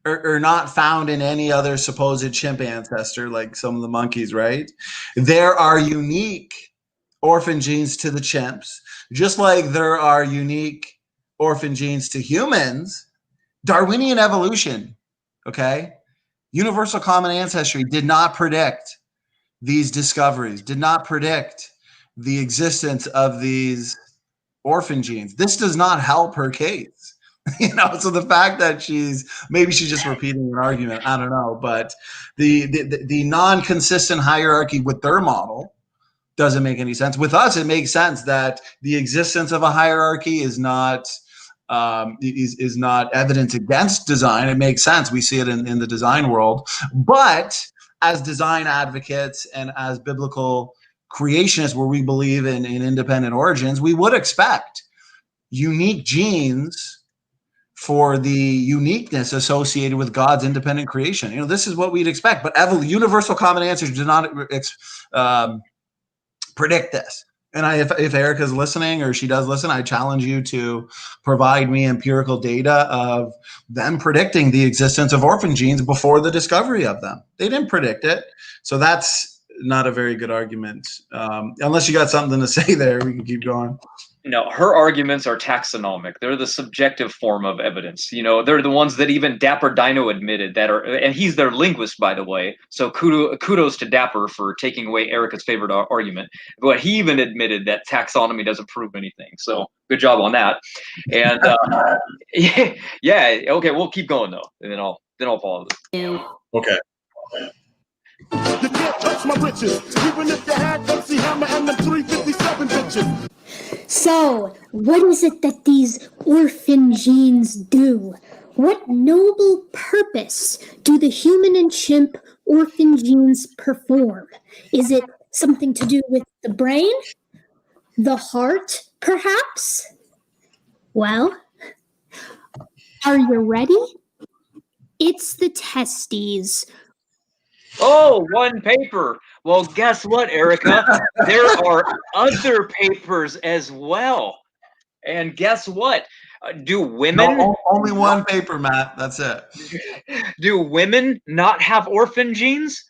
are not found in any other supposed chimp ancestor, like some of the monkeys, right? There are unique orphan genes to the chimps, just like there are unique orphan genes to humans. Darwinian evolution, okay? Universal common ancestry did not predict these discoveries, did not predict the existence of these orphan genes. This does not help her case. So the fact that maybe she's just repeating an argument, I don't know, but the non-consistent hierarchy with their model doesn't make any sense. With us, it makes sense that the existence of a hierarchy is not evidence against design. It makes sense. We see it in the design world. But as design advocates and as biblical creationists, where we believe in independent origins, we would expect unique genes for the uniqueness associated with God's independent creation. This is what we'd expect. But universal common ancestors do not predict this. And if Erica's listening, or she does listen, I challenge you to provide me empirical data of them predicting the existence of orphan genes before the discovery of them. They didn't predict it. So that's not a very good argument. Unless you got something to say there, we can keep going. No, her arguments are taxonomic. They're the subjective form of evidence. You know, they're the ones that even Dapper Dino admitted that are, and he's their linguist, by the way. So kudos to Dapper for taking away Erica's favorite argument. But he even admitted that taxonomy doesn't prove anything. So good job on that. And yeah, okay, we'll keep going though, and then I'll pause. Okay. You can't touch my riches, even if you had MC Hammer and them 357 bitches. So, what is it that these orphan genes do? What noble purpose do the human and chimp orphan genes perform? Is it something to do with the brain? The heart, perhaps? Well, are you ready? It's the testes. Oh, one paper. Well, guess what, Erica? There are other papers as well. And guess what? Do women... No, only one paper, Matt. That's it. Do women not have orphan genes?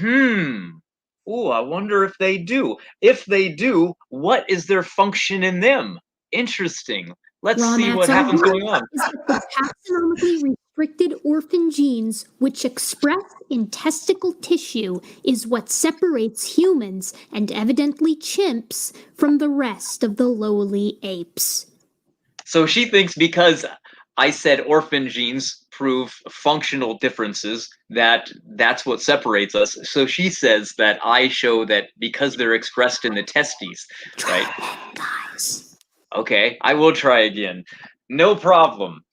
Ooh, I wonder if they do. If they do, what is their function in them? Interesting. Let's see what happens going on. The taxonomically restricted orphan genes, which express in testicle tissue, is what separates humans and evidently chimps from the rest of the lowly apes. So she thinks because I said orphan genes prove functional differences, that's what separates us. So she says that I show that because they're expressed in the testes, right? Guys. Okay, I will try again. No problem.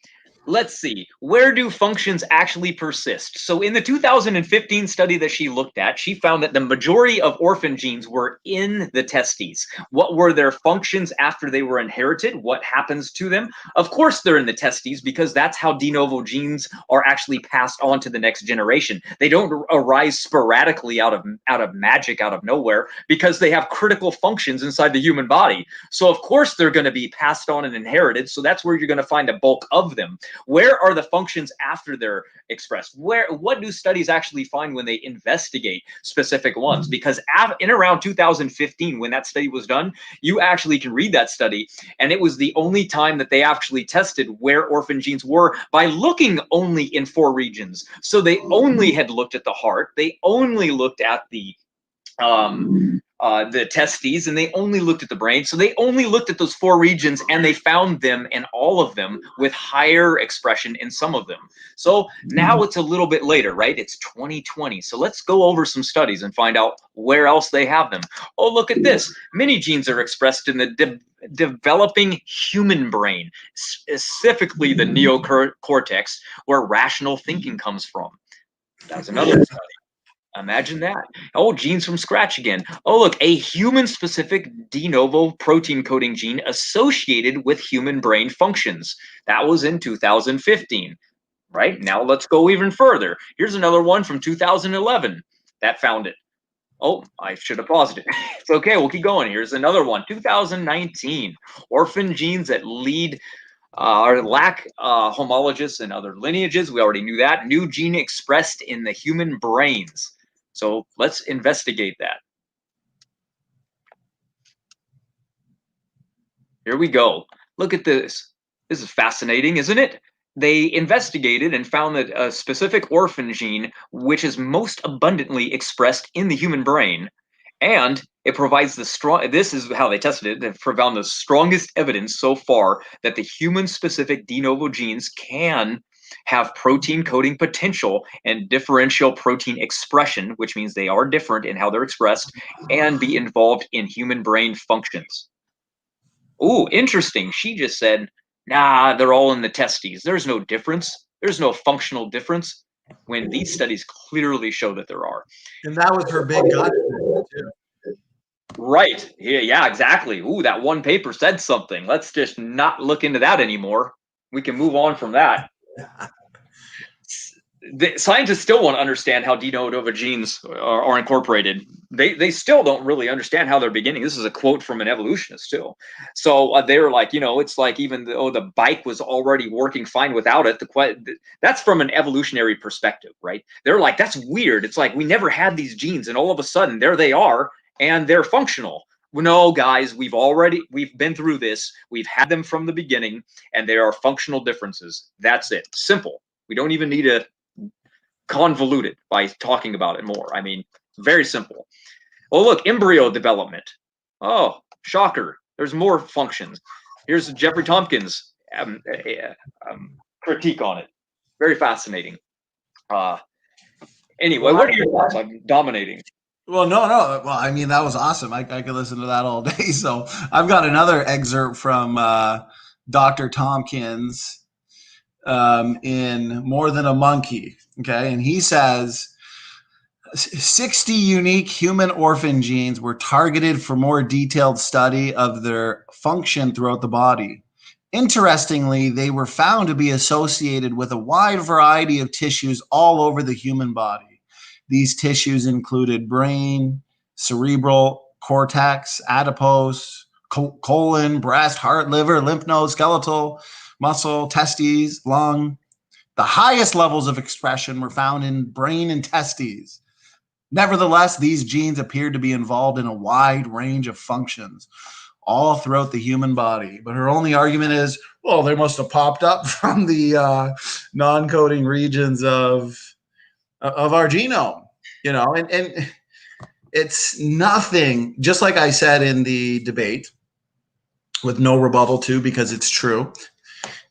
Let's see, where do functions actually persist? So in the 2015 study that she looked at, she found that the majority of orphan genes were in the testes. What were their functions after they were inherited? What happens to them? Of course they're in the testes, because that's how de novo genes are actually passed on to the next generation. They don't arise sporadically out of magic, out of nowhere, because they have critical functions inside the human body. So of course they're going to be passed on and inherited, so that's where you're going to find a bulk of them. Where are the functions after they're expressed? What do studies actually find when they investigate specific ones? Because in around 2015, when that study was done, you actually can read that study, and it was the only time that they actually tested where orphan genes were by looking only in 4 regions. So they only had looked at the heart, they only looked at the testes, and they only looked at the brain. So they only looked at those 4 regions, and they found them in all of them with higher expression in some of them. So now it's a little bit later, right? It's 2020. So let's go over some studies and find out where else they have them. Oh, look at this. Many genes are expressed in the developing human brain, specifically the neocortex, where rational thinking comes from. That's another study. Imagine that. Oh, genes from scratch again. Oh, look, a human-specific de novo protein coding gene associated with human brain functions. That was in 2015. Right? Now let's go even further. Here's another one from 2011 that found it. Oh, I should have paused it. It's okay, we'll keep going. Here's another one, 2019. Orphan genes that lead or lack homologous and other lineages. We already knew that. New gene expressed in the human brains. So let's investigate that. Here we go. Look at this. This is fascinating, isn't it? They investigated and found that a specific orphan gene, which is most abundantly expressed in the human brain, and it provides this is how they tested it, they found the strongest evidence so far that the human-specific de novo genes can have protein coding potential and differential protein expression, which means they are different in how they're expressed, and be involved in human brain functions. Ooh, interesting. She just said, nah, they're all in the testes. There's no difference. There's no functional difference, when these studies clearly show that there are. And that was her big gut. Right. Yeah, exactly. Ooh, that one paper said something. Let's just not look into that anymore. We can move on from that. the scientists still want to understand how de novo genes are incorporated. They still don't really understand how they're beginning. This is a quote from an evolutionist too. So they're like, it's like even the bike was already working fine without it. That's from an evolutionary perspective, right? They're like, that's weird. It's like we never had these genes, and all of a sudden there they are, and they're functional. Well, no, guys, we've been through this. We've had them from the beginning, and there are functional differences. That's it. Simple. We don't even need to convolute it by talking about it more. I mean, very simple. Oh, look, embryo development. Oh, shocker. There's more functions. Here's Jeffrey Tompkins' critique on it. Very fascinating. Anyway, what are your thoughts? I'm dominating. Well, no. Well, I mean, that was awesome. I could listen to that all day. So I've got another excerpt from Dr. Tompkins in More Than a Monkey. Okay. And he says 60 unique human orphan genes were targeted for more detailed study of their function throughout the body. Interestingly, they were found to be associated with a wide variety of tissues all over the human body. These tissues included brain, cerebral cortex, adipose, colon, breast, heart, liver, lymph node, skeletal, muscle, testes, lung. The highest levels of expression were found in brain and testes. Nevertheless, these genes appeared to be involved in a wide range of functions all throughout the human body. But her only argument is, well, they must have popped up from the non-coding regions of our genome, and it's nothing, just like I said in the debate with no rebuttal too, because it's true.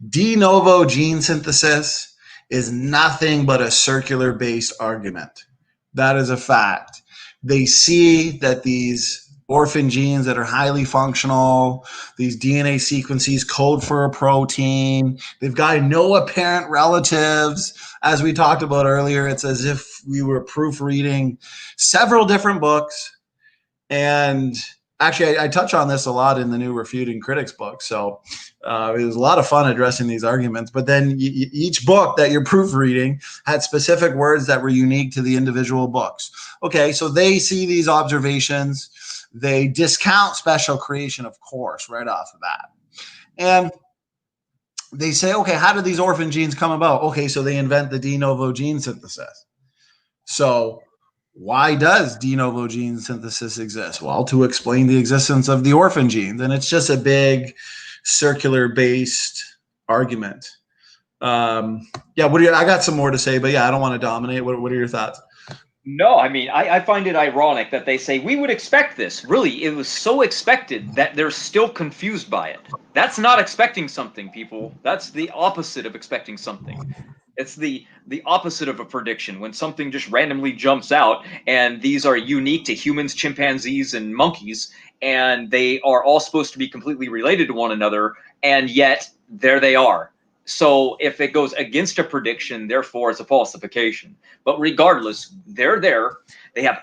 De novo gene synthesis is nothing but a circular based argument. That is a fact. They see that these orphan genes that are highly functional, these DNA sequences code for a protein, they've got no apparent relatives. As we talked about earlier, it's as if we were proofreading several different books. And actually, I touch on this a lot in the new Refuting Critics book. So it was a lot of fun addressing these arguments. But then each book that you're proofreading had specific words that were unique to the individual books. Okay, so they see these observations. They discount special creation, of course, right off the bat. And they say, okay, how did these orphan genes come about? Okay, so they invent the de novo gene synthesis. So why does de novo gene synthesis exist? Well, to explain the existence of the orphan genes. And it's just a big circular-based argument. I got some more to say, but yeah, I don't want to dominate. What are your thoughts? No, I mean, I find it ironic that they say we would expect this. Really, it was so expected that they're still confused by it. That's not expecting something, people. That's the opposite of expecting something. It's the opposite of a prediction, when something just randomly jumps out, and these are unique to humans, chimpanzees, and monkeys, and they are all supposed to be completely related to one another, and yet there they are. So if it goes against a prediction, therefore it's a falsification. But regardless, they're there. They have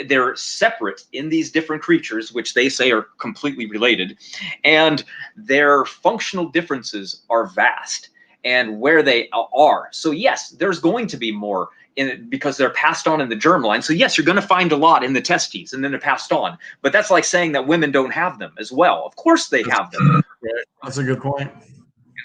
they're separate in these different creatures, which they say are completely related, and their functional differences are vast and where they are. So yes, there's going to be more in it because they're passed on in the germline. So yes, you're going to find a lot in the testes, and then they're passed on. But that's like saying that women don't have them as well. Of course they have them. That's a good point.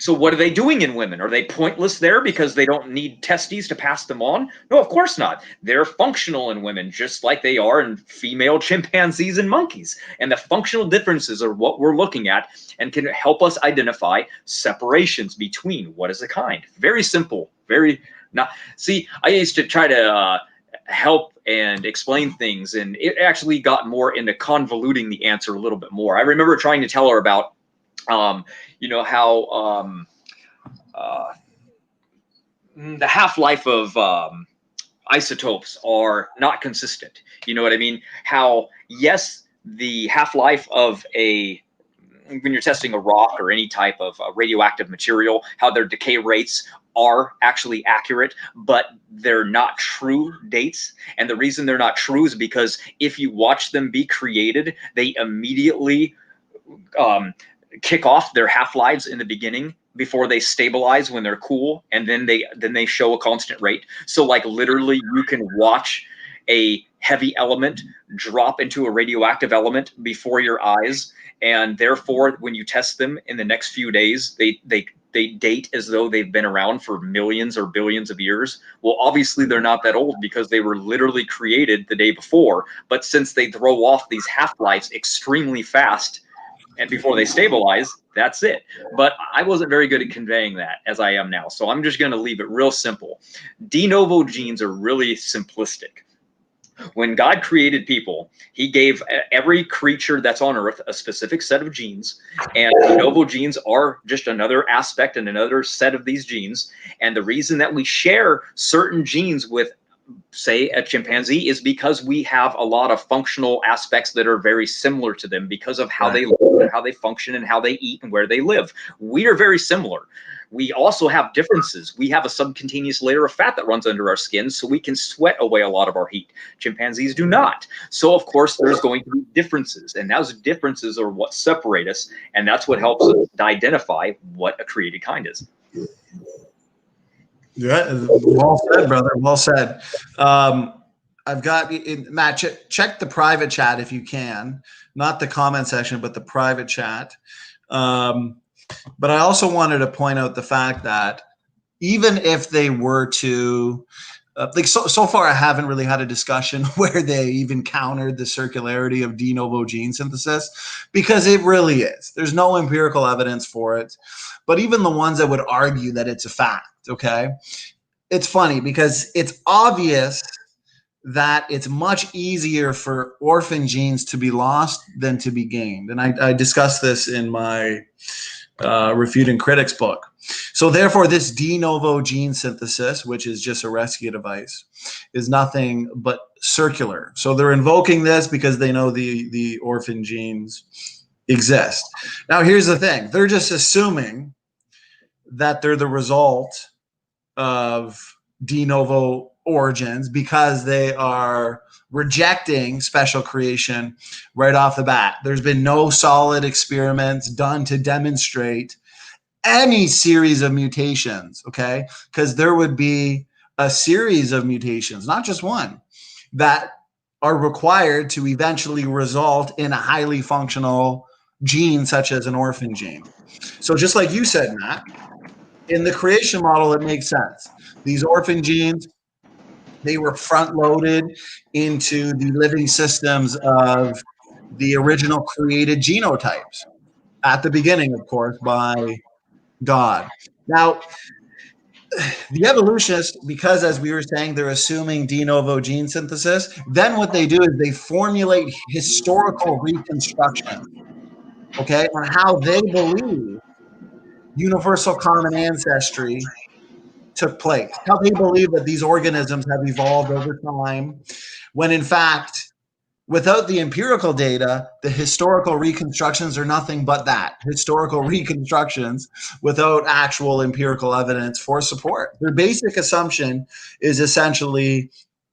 So what are they doing in women? Are they pointless there because they don't need testes to pass them on? No, of course not. They're functional in women just like they are in female chimpanzees and monkeys. And the functional differences are what we're looking at and can help us identify separations between what is a kind. Very simple. Very not. See, I used to try to help and explain things, and it actually got more into convoluting the answer a little bit more. I remember trying to tell her about how the half-life of isotopes are not consistent. You know what I mean? How, yes, the half-life of when you're testing a rock or any type of radioactive material, how their decay rates are actually accurate, but they're not true dates. And the reason they're not true is because if you watch them be created, they immediately kick off their half-lives in the beginning before they stabilize when they're cool, and then they show a constant rate. So like literally you can watch a heavy element drop into a radioactive element before your eyes, and therefore when you test them in the next few days, they date as though they've been around for millions or billions of years. Well, obviously they're not that old because they were literally created the day before, but since they throw off these half-lives extremely fast and before they stabilize, that's it. But I wasn't very good at conveying that as I am now, so I'm just going to leave it real simple. De novo genes are really simplistic. When God created people, he gave every creature that's on earth a specific set of genes, and de novo genes are just another aspect and another set of these genes. And the reason that we share certain genes with, say, a chimpanzee is because we have a lot of functional aspects that are very similar to them because of how they live and how they function and how they eat and where they live. We are very similar. We also have differences. We have a subcutaneous layer of fat that runs under our skin, so we can sweat away a lot of our heat. Chimpanzees do not. So of course there's going to be differences, and those differences are what separate us, and that's what helps us identify what a created kind is. Yeah, well said, brother. Well said. I've got Matt. Check the private chat if you can, not the comment section, but the private chat. But I also wanted to point out the fact that even if they were to, like so far, I haven't really had a discussion where they even countered the circularity of de novo gene synthesis, because it really is. There's no empirical evidence for it. But even the ones that would argue that it's a fact, okay? It's funny because it's obvious that it's much easier for orphan genes to be lost than to be gained. And I discussed this in my Refuting Critics book. So therefore, this de novo gene synthesis, which is just a rescue device, is nothing but circular. So they're invoking this because they know the orphan genes exist. Now, here's the thing. They're just assuming that they're the result of de novo origins because they are rejecting special creation right off the bat. There's been no solid experiments done to demonstrate any series of mutations, okay? Because there would be a series of mutations, not just one, that are required to eventually result in a highly functional gene such as an orphan gene. So just like you said, Matt, in the creation model, it makes sense. These orphan genes, they were front-loaded into the living systems of the original created genotypes at the beginning, of course, by God. Now, the evolutionists, because as we were saying, they're assuming de novo gene synthesis, then what they do is they formulate historical reconstruction, okay, on how they believe universal common ancestry took place, how they believe that these organisms have evolved over time, when in fact, without the empirical data, the historical reconstructions are nothing but that, historical reconstructions without actual empirical evidence for support. Their basic assumption is essentially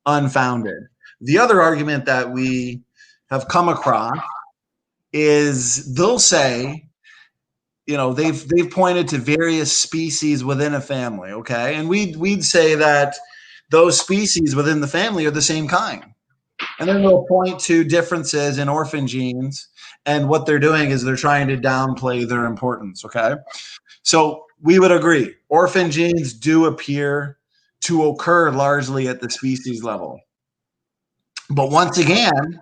unfounded. The other argument that we have come across is they'll say, you know, they've pointed to various species within a family, okay? And we'd say that those species within the family are the same kind. And then they'll point to differences in orphan genes, and what they're doing is they're trying to downplay their importance, okay? So we would agree, orphan genes do appear to occur largely at the species level. But once again,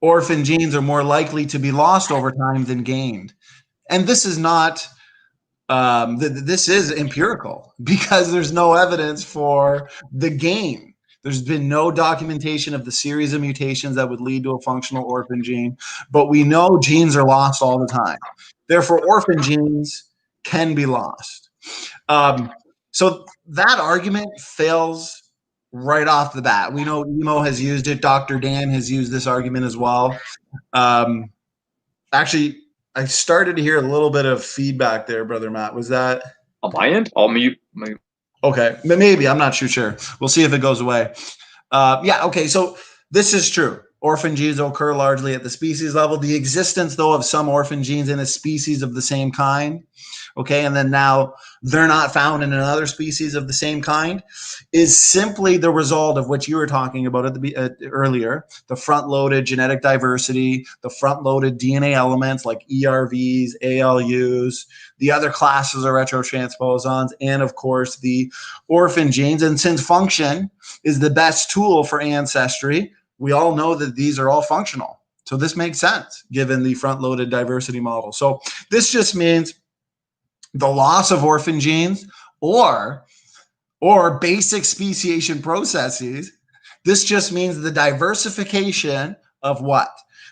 orphan genes are more likely to be lost over time than gained. And this is not, this is empirical because there's no evidence for the gain. There's been no documentation of the series of mutations that would lead to a functional orphan gene, but we know genes are lost all the time. Therefore, orphan genes can be lost. So that argument fails right off the bat. We know Emo has used it. Dr. Dan has used this argument as well. Actually, I started to hear a little bit of feedback there, Brother Matt. Was that on my end? I'll mute. Okay, maybe. I'm not too sure. We'll see if it goes away. Yeah, okay, so this is true. Orphan genes occur largely at the species level. The existence, though, of some orphan genes in a species of the same kind okay, and then now they're not found in another species of the same kind, is simply the result of what you were talking about earlier, the front-loaded genetic diversity, the front-loaded DNA elements like ERVs, ALUs, the other classes of retrotransposons, and of course the orphan genes. And since function is the best tool for ancestry, we all know that these are all functional. So this makes sense given the front-loaded diversity model. So this just means the loss of orphan genes or basic speciation processes. This just means the diversification of what?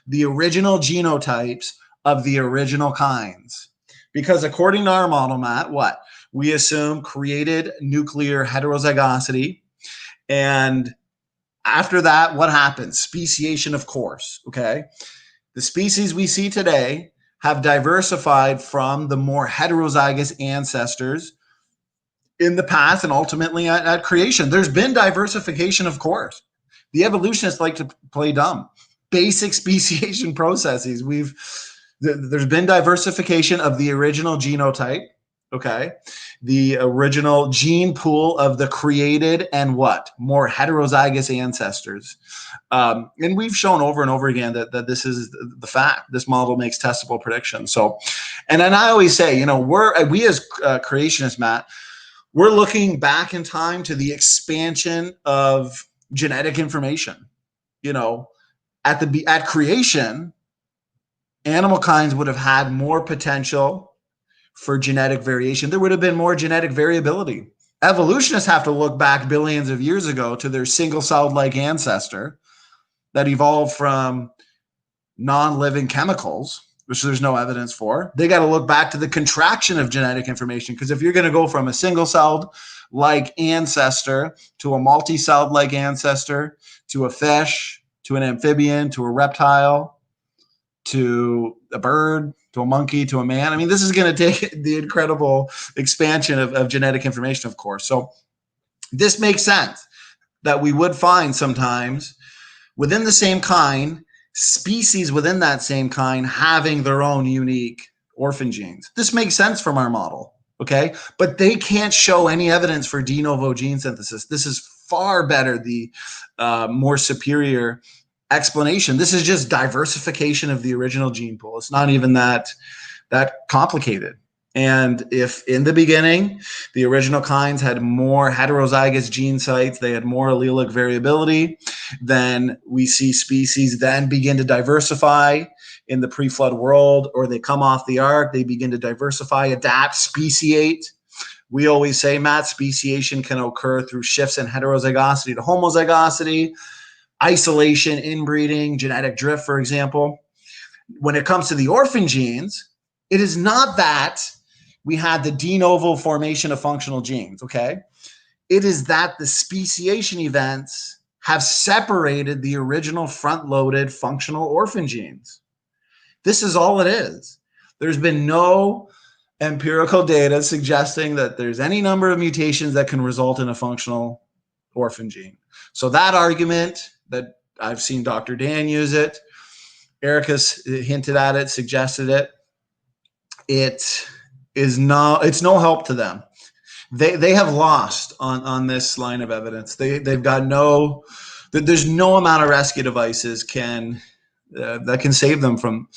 The original genotypes of the original kinds. Because according to our model, Matt, what? We assume created nuclear heterozygosity, and after that, what happens? Speciation, of course, okay? The species we see today have diversified from the more heterozygous ancestors in the past and ultimately at creation. There's been diversification, of course. The evolutionists like to play dumb. Basic speciation processes. There's been diversification of the original genotype, okay? The original gene pool of the created and what? More heterozygous ancestors. And we've shown over and over again that this is the fact. This model makes testable predictions. So, and then I always say, you know, we as creationists, Matt, we're looking back in time to the expansion of genetic information. You know, at creation, animal kinds would have had more potential for genetic variation. There would have been more genetic variability. Evolutionists have to look back billions of years ago to their single-celled like ancestor that evolved from non-living chemicals, which there's no evidence for. They got to look back to the contraction of genetic information, because if you're going to go from a single-celled like ancestor to a multi-celled like ancestor to a fish to an amphibian to a reptile to a bird to a monkey to a man, I mean, this is going to take the incredible expansion of genetic information, of course. So this makes sense that we would find sometimes within the same kind, species within that same kind having their own unique orphan genes. This makes sense from our model, okay? But they can't show any evidence for de novo gene synthesis. This is far better, the more superior explanation. This is just diversification of the original gene pool. It's not even that complicated. And if in the beginning, the original kinds had more heterozygous gene sites, they had more allelic variability, then we see species then begin to diversify in the pre-flood world, or they come off the ark, they begin to diversify, adapt, speciate. We always say, Matt, speciation can occur through shifts in heterozygosity to homozygosity, isolation, inbreeding, genetic drift, for example. When it comes to the orphan genes, it is not that we had the de novo formation of functional genes, okay? It is that the speciation events have separated the original front-loaded functional orphan genes. This is all it is. There's been no empirical data suggesting that there's any number of mutations that can result in a functional orphan gene. So that argument that I've seen Dr. Dan use it, Erica's hinted at it, suggested it, it's no help to them. They have lost on this line of evidence. They've got there's no amount of rescue devices that can save them from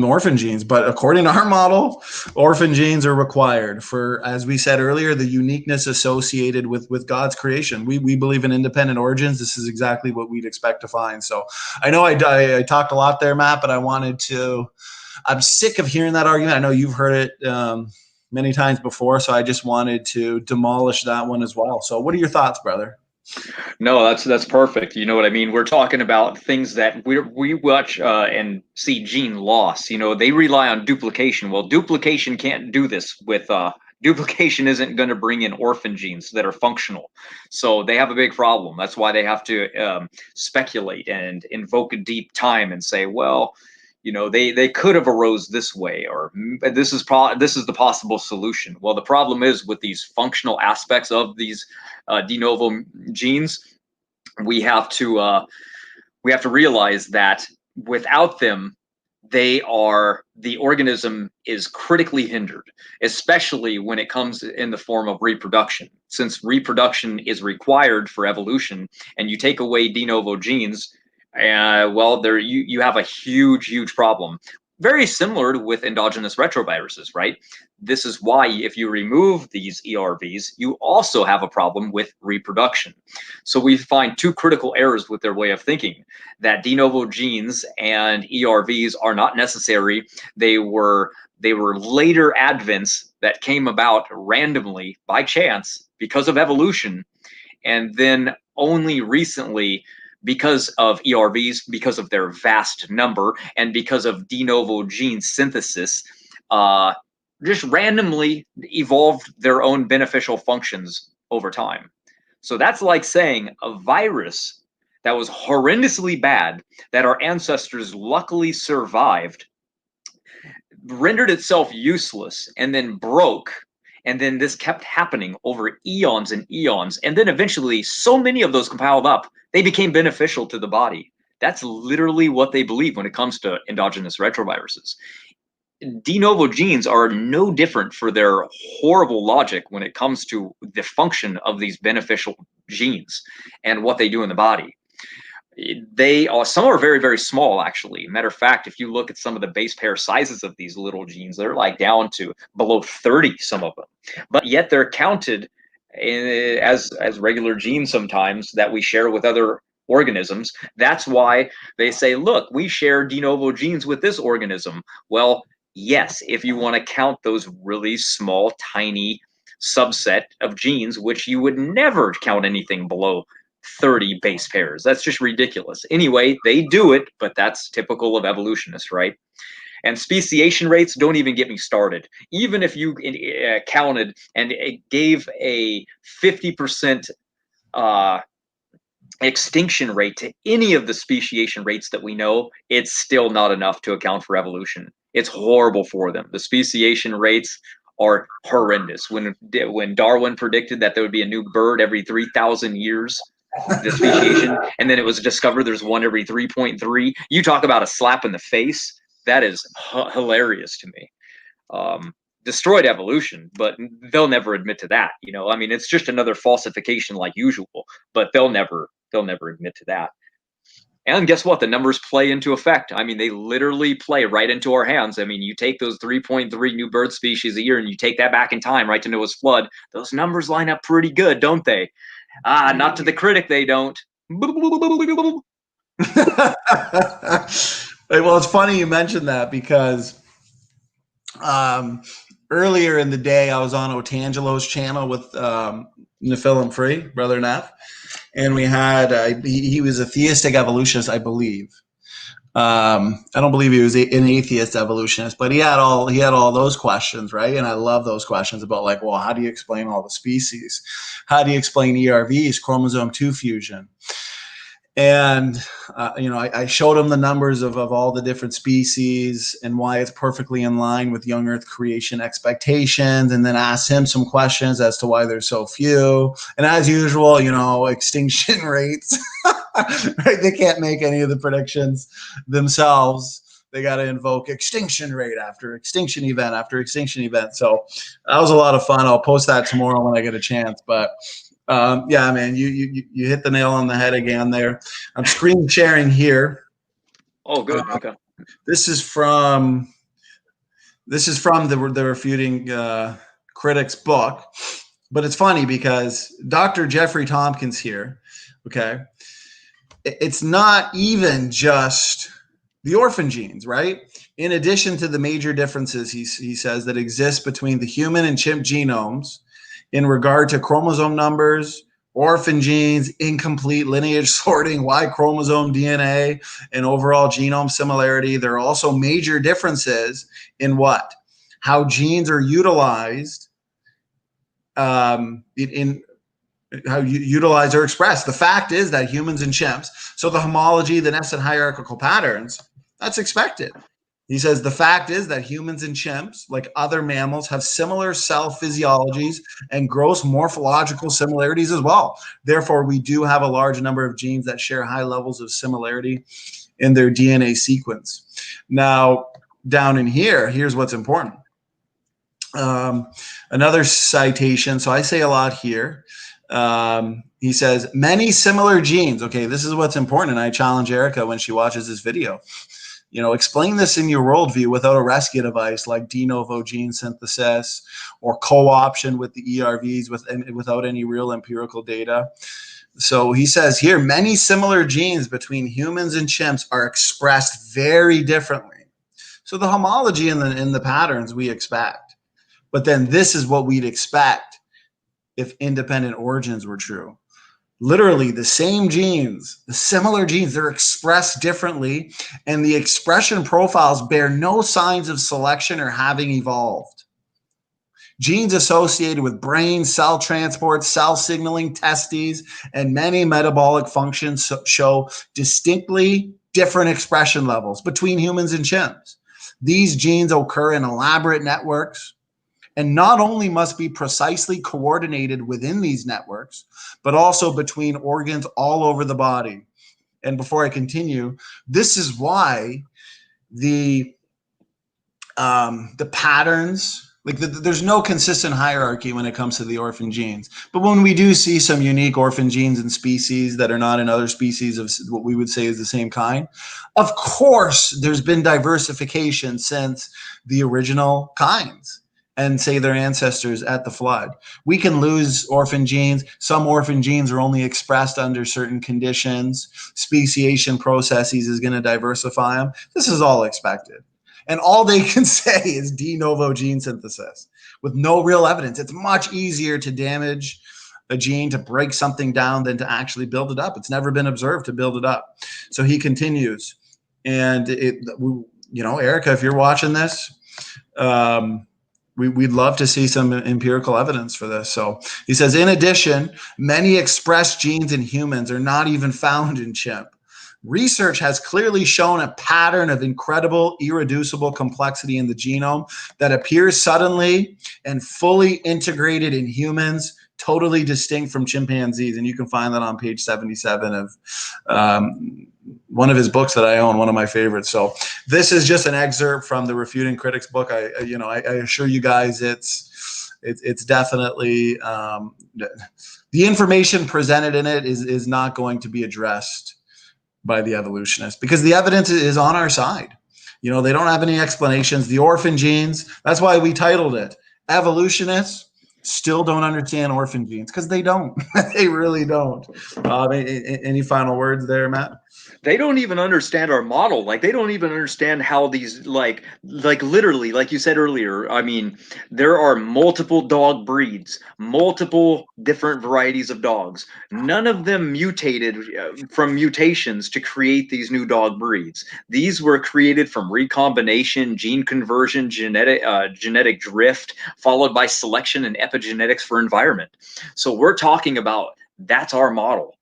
orphan genes. But according to our model, orphan genes are required for, as we said earlier, the uniqueness associated with God's creation. We believe in independent origins. This is exactly what we'd expect to find. So I know I talked a lot there, Matt, but I'm sick of hearing that argument. I know you've heard it many times before, so I just wanted to demolish that one as well. So what are your thoughts, brother? No, that's perfect. You know what I mean? We're talking about things that we watch and see gene loss. You know, they rely on duplication. Well, duplication can't do this with duplication isn't going to bring in orphan genes that are functional. So they have a big problem. That's why they have to speculate and invoke a deep time and say, well, you know, they could have arose this way, or this is the possible solution. Well, the problem is with these functional aspects of these de novo genes, we have to realize that without them, the organism is critically hindered, especially when it comes in the form of reproduction. Since reproduction is required for evolution, and you take away de novo genes, well, there you have a huge problem. Very similar to with endogenous retroviruses, right? This is why if you remove these ERVs, you also have a problem with reproduction. So we find two critical errors with their way of thinking, that de novo genes and ERVs are not necessary. They were later advents that came about randomly by chance because of evolution, and then only recently, because of ERVs, because of their vast number, and because of de novo gene synthesis, just randomly evolved their own beneficial functions over time. So that's like saying a virus that was horrendously bad, that our ancestors luckily survived, rendered itself useless and then broke. And then this kept happening over eons and eons. And then eventually, so many of those compiled up, they became beneficial to the body. That's literally what they believe when it comes to endogenous retroviruses. De novo genes are no different for their horrible logic when it comes to the function of these beneficial genes and what they do in the body. Some are very small, actually. Matter of fact, if you look at some of the base pair sizes of these little genes, they're like down to below 30, some of them, but yet they're counted as regular genes sometimes that we share with other organisms. That's why they say, look, we share de novo genes with this organism. Well, yes, if you want to count those really small, tiny subset of genes, which you would never count anything below 30 base pairs. That's just ridiculous. Anyway, they do it, but that's typical of evolutionists, right? And speciation rates, don't even get me started. Even if you counted and it gave a 50% extinction rate to any of the speciation rates that we know, it's still not enough to account for evolution. It's horrible for them. The speciation rates are horrendous. When Darwin predicted that there would be a new bird every 3,000 years, the speciation, and then it was discovered there's one every 3.3. You talk about a slap in the face. That is hilarious to me. Destroyed evolution, but they'll never admit to that. You know, I mean, it's just another falsification like usual, but they'll never admit to that. And guess what? The numbers play into effect. I mean, they literally play right into our hands. I mean, you take those 3.3 new bird species a year and you take that back in time, right to Noah's flood. Those numbers line up pretty good, don't they? Not to the critic, they don't. Well, it's funny you mentioned that because earlier in the day I was on Otangelo's channel with Nephilim Free, Brother Neff, and we had he was a theistic evolutionist, I believe. I don't believe he was an atheist evolutionist, but he had all those questions, right? And I love those questions about, like, well, how do you explain all the species? How do you explain ERVs, chromosome 2 fusion? And I showed him the numbers of all the different species and why it's perfectly in line with young Earth creation expectations, and then asked him some questions as to why there's so few. And as usual, extinction rates. Right? They can't make any of the predictions themselves. They got to invoke extinction rate after extinction event after extinction event. So that was a lot of fun. I'll post that tomorrow when I get a chance. But yeah, man, you hit the nail on the head again there. I'm screen sharing here. Oh, good. Okay. This is from the Refuting Critics book, but it's funny because Dr. Jeffrey Tompkins here. Okay, it's not even just the orphan genes, right? In addition to the major differences he says that exist between the human and chimp genomes in regard to chromosome numbers, orphan genes, incomplete lineage sorting, Y chromosome DNA, and overall genome similarity, there are also major differences in what? How genes are utilized, in how you utilize or express. The fact is that humans and chimps, so the homology, the nested hierarchical patterns, that's expected. He says the fact is that humans and chimps, like other mammals, have similar cell physiologies and gross morphological similarities as well. Therefore, we do have a large number of genes that share high levels of similarity in their DNA sequence. Now, down in here, here's what's important. Another citation. So I say a lot here. He says, many similar genes. Okay, this is what's important. And I challenge Erica when she watches this video. Explain this in your worldview without a rescue device like de novo gene synthesis or co-option with the ERVs without any real empirical data. So he says here, many similar genes between humans and chimps are expressed very differently. So the homology in the patterns we expect. But then this is what we'd expect if independent origins were true. Literally the same genes, the similar genes, they're expressed differently, and the expression profiles bear no signs of selection or having evolved. Genes associated with brain, cell transport, cell signaling, testes, and many metabolic functions show distinctly different expression levels between humans and chimps. These genes occur in elaborate networks, and not only must be precisely coordinated within these networks, but also between organs all over the body. And before I continue, this is why the patterns, there's no consistent hierarchy when it comes to the orphan genes. But when we do see some unique orphan genes in species that are not in other species of what we would say is the same kind, of course, there's been diversification since the original kinds and say their ancestors at the flood. We can lose orphan genes. Some orphan genes are only expressed under certain conditions. Speciation processes is going to diversify them. This is all expected. And all they can say is de novo gene synthesis with no real evidence. It's much easier to damage a gene, to break something down, than to actually build it up. It's never been observed to build it up. So he continues. And, Erica, if you're watching this, we'd love to see some empirical evidence for this. So he says, in addition, many expressed genes in humans are not even found in chimp. Research has clearly shown a pattern of incredible, irreducible complexity in the genome that appears suddenly and fully integrated in humans, totally distinct from chimpanzees. And you can find that on page 77 of one of his books that I own, one of my favorites. So this is just an excerpt from the Refuting Critics book. I assure you guys, it's definitely the information presented in it is not going to be addressed by the evolutionists, because the evidence is on our side. They don't have any explanations. The orphan genes, that's why we titled it Evolutionists Still Don't Understand Orphan Genes, because they don't. They really don't. Any final words there, Matt? They don't even understand our model. They don't even understand how these, literally, like you said earlier, I mean, there are multiple dog breeds, multiple different varieties of dogs. None of them mutated from mutations to create these new dog breeds. These were created from recombination, gene conversion, genetic drift, followed by selection and epigenetics for environment. So we're talking about, that's our model.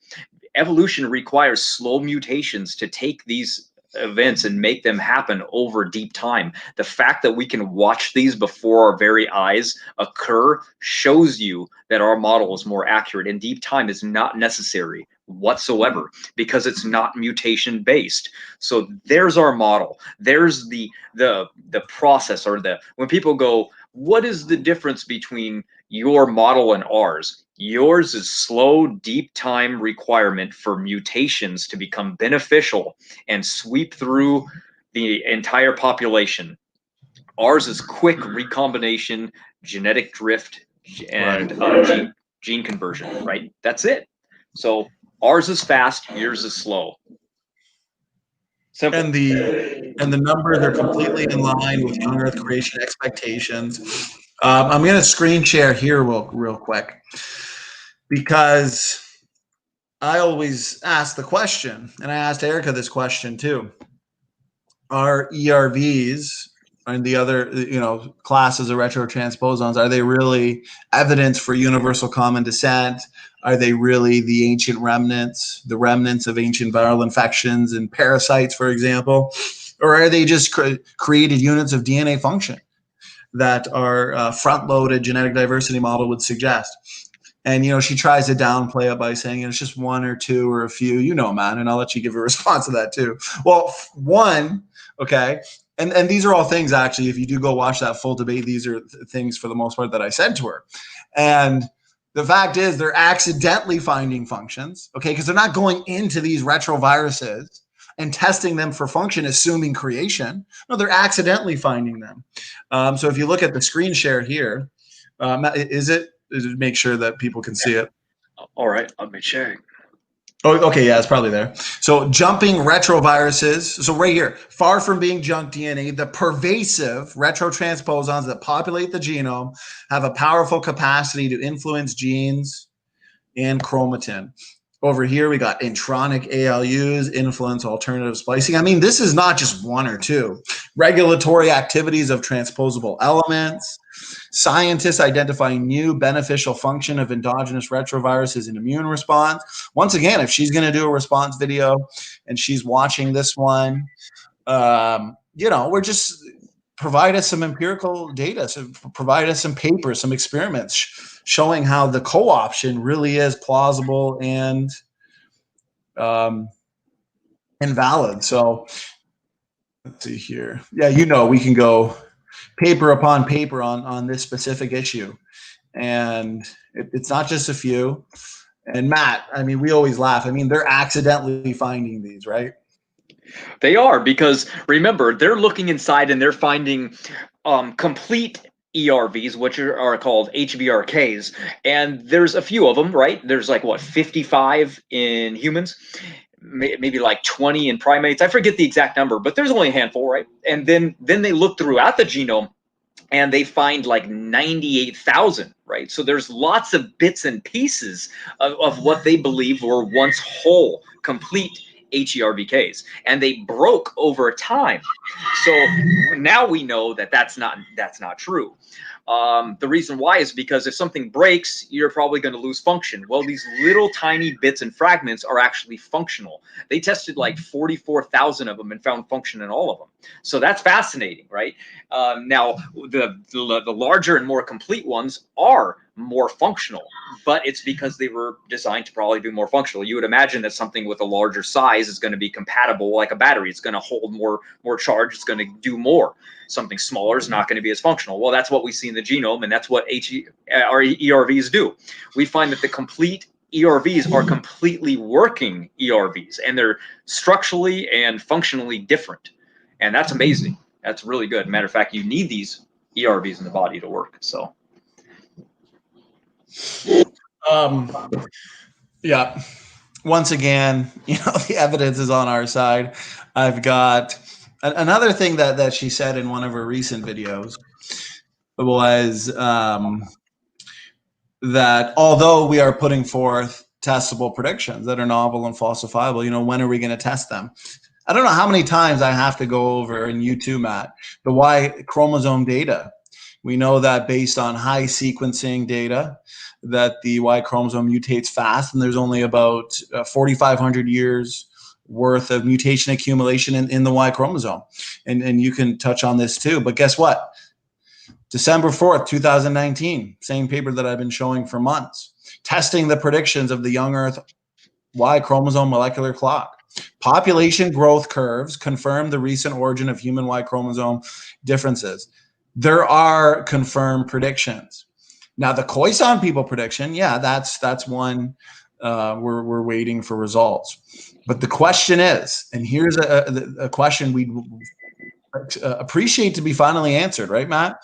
Evolution requires slow mutations to take these events and make them happen over deep time. The fact that we can watch these before our very eyes occur shows you that our model is more accurate, and deep time is not necessary whatsoever because it's not mutation based. So there's our model. There's the process, or when people go, what is the difference between your model and ours? Yours is slow, deep time requirement for mutations to become beneficial and sweep through the entire population. Ours is quick recombination, genetic drift, and gene conversion, right? That's it. So ours is fast, yours is slow. Simple. And the number, they're completely in line with young Earth creation expectations. I'm going to screen share here real quick, because I always ask the question, and I asked Erica this question too. Are ERVs and the other classes of retrotransposons, are they really evidence for universal common descent? Are they really the ancient remnants, the remnants of ancient viral infections and parasites, for example? Or are they just created units of DNA function that our front-loaded genetic diversity model would suggest? And, she tries to downplay it by saying it's just one or two or a few, man, and I'll let you give a response to that too. Well, one, okay. And these are all things, actually, if you do go watch that full debate, these are things for the most part that I said to her. And the fact is they're accidentally finding functions, okay, because they're not going into these retroviruses and testing them for function, assuming creation. No, they're accidentally finding them. So if you look at the screen share here, make sure that people can see it. All right, let me check. Oh, okay, yeah, it's probably there. So jumping retroviruses. So right here, far from being junk DNA, the pervasive retrotransposons that populate the genome have a powerful capacity to influence genes and chromatin. Over here, we got intronic ALUs, influence alternative splicing. I mean, this is not just one or two. Regulatory activities of transposable elements, scientists identifying new beneficial function of endogenous retroviruses in immune response. Once again, if she's going to do a response video and she's watching this one, we're just provide us some empirical data, so provide us some papers, some experiments showing how the co-option really is plausible and valid. So let's see here. Yeah, we can go paper upon paper on this specific issue. And it's not just a few. And Matt, I mean, we always laugh. I mean, they're accidentally finding these, right? They are, because remember, they're looking inside and they're finding complete ERVs, which are called HVRKs. And there's a few of them, right? There's like, 55 in humans, maybe like 20 in primates. I forget the exact number, but there's only a handful, right? And then they look throughout the genome and they find like 98,000, right? So there's lots of bits and pieces of what they believe were once whole, complete HERVKs, and they broke over time. So now we know that that's not true. The reason why is because if something breaks, you're probably going to lose function. Well, these little tiny bits and fragments are actually functional. They tested like 44,000 of them and found function in all of them. So that's fascinating, right? Now, the larger and more complete ones are more functional, but it's because they were designed to probably be more functional. You would imagine that something with a larger size is going to be compatible like a battery. It's going to hold more charge. It's going to do more. Something smaller is not going to be as functional. Well, that's what we see in the genome, and that's what ERVs do. We find that the complete ERVs are completely working ERVs, and they're structurally and functionally different. And that's amazing. That's really good. Matter of fact, you need these ERVs in the body to work. So. Yeah. Once again, the evidence is on our side. I've got another thing that she said in one of her recent videos was that although we are putting forth testable predictions that are novel and falsifiable, when are we going to test them? I don't know how many times I have to go over, and you too, Matt, the Y chromosome data. We know that based on high sequencing data, that the Y chromosome mutates fast, and there's only about 4,500 years worth of mutation accumulation in the Y chromosome. And you can touch on this too. But guess what? December 4th, 2019, same paper that I've been showing for months, testing the predictions of the young Earth Y chromosome molecular clock. Population growth curves confirm the recent origin of human Y chromosome differences. There are confirmed predictions. Now, the Khoisan people prediction, that's one we're waiting for results. But the question is, and here's a question we'd appreciate to be finally answered, right, Matt?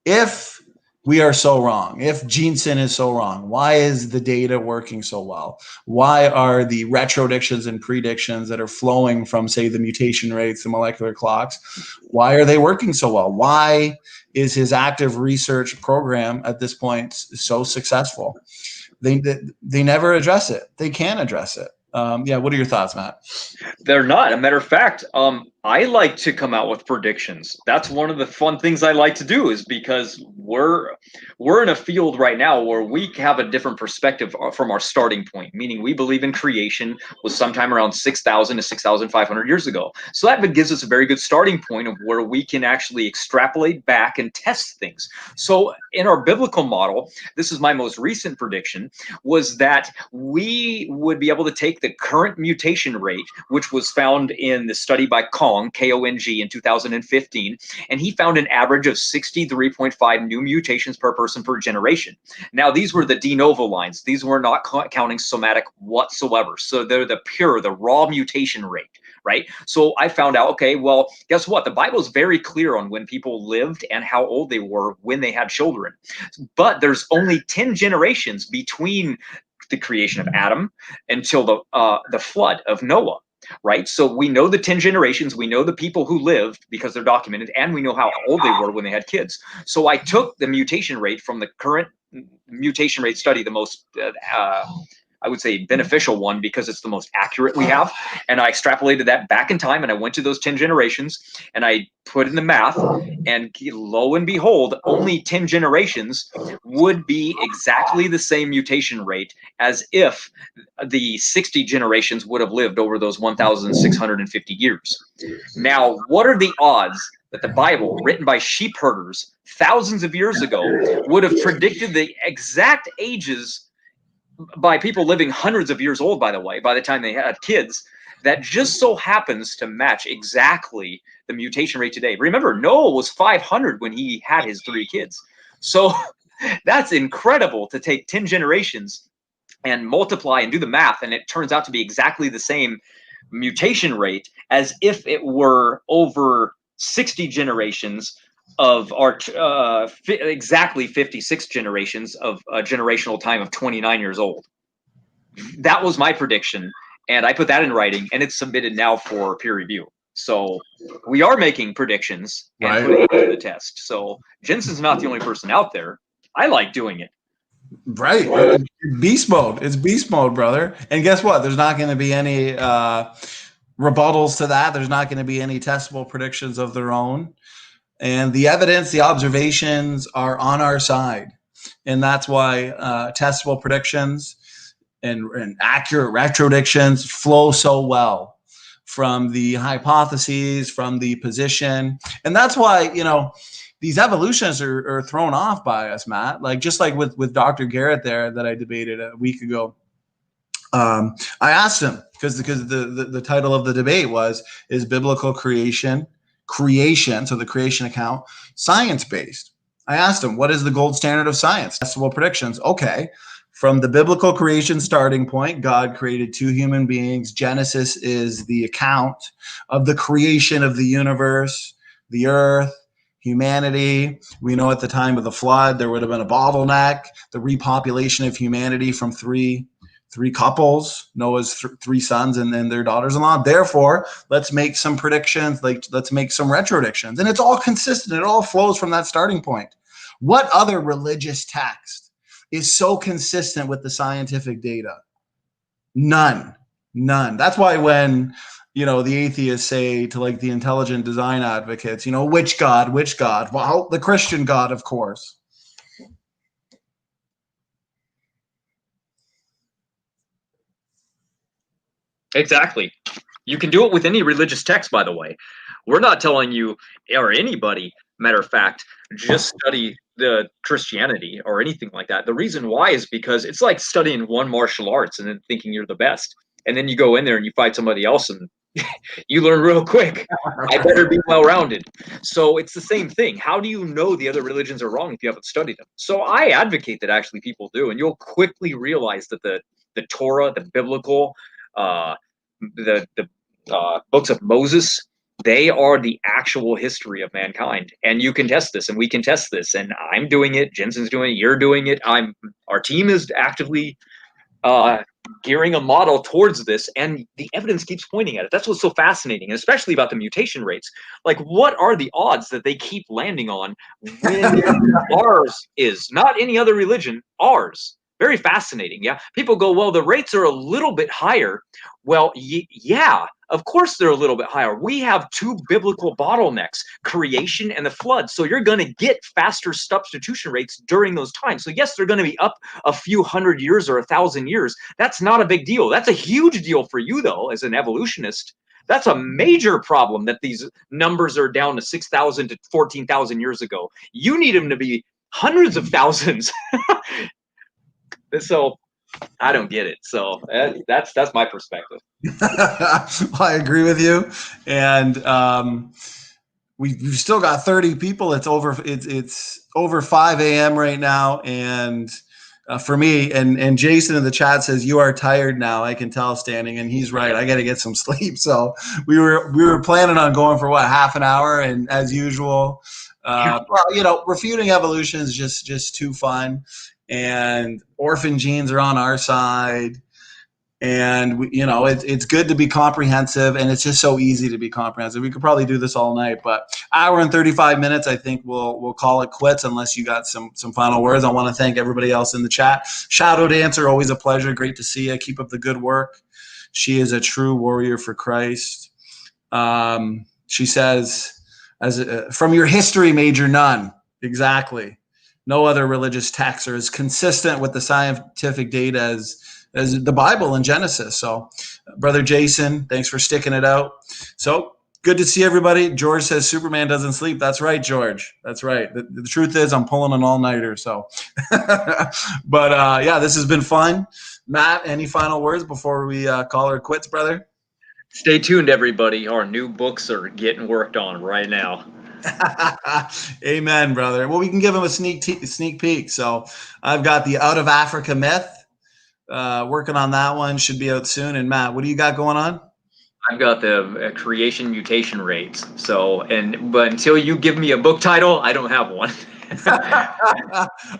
If we are so wrong, if GeneSyn is so wrong, why is the data working so well? Why are the retrodictions and predictions that are flowing from, say, the mutation rates, the molecular clocks, why are they working so well? Why is his active research program at this point so successful? They never address it. They can't address it. What are your thoughts, Matt? They're not. A matter of fact, I like to come out with predictions. That's one of the fun things I like to do, is because we're in a field right now where we have a different perspective from our starting point, meaning we believe in creation was sometime around 6,000 to 6,500 years ago. So that gives us a very good starting point of where we can actually extrapolate back and test things. So in our biblical model, this is my most recent prediction, was that we would be able to take the current mutation rate, which was found in the study by Kong in 2015, and he found an average of 63.5 new mutations per person per generation. Now, these were the de novo lines. These were not counting somatic whatsoever. So they're the pure, the raw mutation rate, right? So I found out, okay, well, guess what? The Bible is very clear on when people lived and how old they were when they had children. But there's only 10 generations between the creation of Adam until the flood of Noah. Right. So we know the 10 generations, we know the people who lived because they're documented, and we know how old they were when they had kids. So I took the mutation rate from the current mutation rate study, the most, I would say, beneficial one, because it's the most accurate we have. And I extrapolated that back in time, and I went to those 10 generations and I put in the math, and lo and behold, only 10 generations would be exactly the same mutation rate as if the 60 generations would have lived over those 1,650 years. Now, what are the odds that the Bible, written by sheep herders thousands of years ago, would have predicted the exact ages by people living hundreds of years old, by the way, by the time they had kids, that just so happens to match exactly the mutation rate today? Remember, Noah was 500 when he had his 3 kids. So that's incredible, to take 10 generations and multiply and do the math, and it turns out to be exactly the same mutation rate as if it were over 60 generations of our exactly 56 generations of a generational time of 29 years old. That was my prediction, and I put that in writing, and it's submitted now for peer review. So we are making predictions and putting it to the test. So Jensen's not the only person out there. I like doing it. Right. Beast mode. It's beast mode, brother. And guess what? There's not going to be any rebuttals to that. There's not going to be any testable predictions of their own. And the evidence, the observations are on our side. And that's why testable predictions and accurate retrodictions flow so well from the hypotheses, from the position. And that's why, these evolutionists are thrown off by us, Matt. Like, just like with Dr. Garrett there that I debated a week ago. I asked him, because the title of the debate is biblical creation, so the creation account, science-based. I asked him, what is the gold standard of science? Testable predictions. Okay. From the biblical creation starting point, God created 2 human beings. Genesis is the account of the creation of the universe, the earth, humanity. We know at the time of the flood, there would have been a bottleneck, the repopulation of humanity from three couples, Noah's 3 sons and then their daughters-in-law. Therefore, let's make some predictions, let's make some retrodictions. And it's all consistent. It all flows from that starting point. What other religious text is so consistent with the scientific data? None. That's why when the atheists say to the intelligent design advocates, which God? Well, the Christian God, of course. Exactly. You can do it with any religious text, by the way. We're not telling you, or anybody, matter of fact, just study the Christianity or anything like that. The reason why is because it's like studying one martial arts and then thinking you're the best. And then you go in there and you fight somebody else and you learn real quick. I better be well-rounded. So it's the same thing. How do you know the other religions are wrong if you haven't studied them? So I advocate that actually people do, and you'll quickly realize that the Torah, the biblical, the books of Moses, they are the actual history of mankind. And you can test this, and we can test this. And I'm doing it. Jensen's doing it. You're doing it. Our team is actively gearing a model towards this, and the evidence keeps pointing at it. That's what's so fascinating, and especially about the mutation rates. Like, what are the odds that they keep landing on when ours is not any other religion, ours? Very fascinating. Yeah. People go, well, the rates are a little bit higher. Well, yeah, of course they're a little bit higher. We have two biblical bottlenecks, creation and the flood. So you're going to get faster substitution rates during those times. So yes, they're going to be up a few hundred years or 1,000 years. That's not a big deal. That's a huge deal for you, though, as an evolutionist. That's a major problem that these numbers are down to 6,000 to 14,000 years ago. You need them to be hundreds of thousands. So I don't get it. So that's my perspective. Well, I agree with you. And we've still got 30 people. It's over 5 a.m. right now. And for me, and Jason in the chat says, you are tired now. I can tell standing, and he's right. I got to get some sleep. So we were planning on going for half an hour. And as usual, well, refuting evolution is just too fun. And orphan genes are on our side. And it's good to be comprehensive, and it's just so easy to be comprehensive. We could probably do this all night, but hour and 35 minutes, I think we'll call it quits unless you got some final words. I want to thank everybody else in the chat. Shadow Dancer, always a pleasure. Great to see you. Keep up the good work. She is a true warrior for Christ. She says, from your history major, none. Exactly. No other religious texts are as consistent with the scientific data as the Bible in Genesis. So, Brother Jason, thanks for sticking it out. So, good to see everybody. George says Superman doesn't sleep. That's right, George. That's right. The truth is I'm pulling an all-nighter. So, but yeah, this has been fun. Matt, any final words before we call her quits, brother? Stay tuned, everybody. Our new books are getting worked on right now. Amen, brother. Well, we can give them a sneak peek. So I've got the Out of Africa Myth. Working on that one, should be out soon. And Matt, what do you got going on? I've got the creation mutation rates. But until you give me a book title, I don't have one.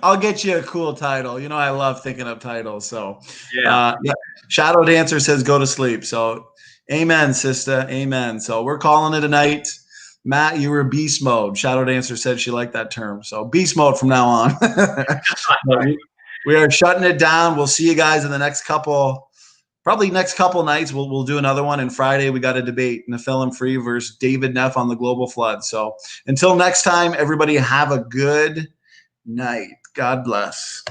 I'll get you a cool title. I love thinking of titles. So yeah. Shadow Dancer says go to sleep. So amen, sister. Amen. So we're calling it a night. Matt, you were beast mode. Shadow Dancer said she liked that term. So beast mode from now on. We are shutting it down. We'll see you guys in the next couple nights. We'll do another one. And Friday, we got a debate, Nephilim Free versus David Neff on the global flood. So until next time, everybody have a good night. God bless.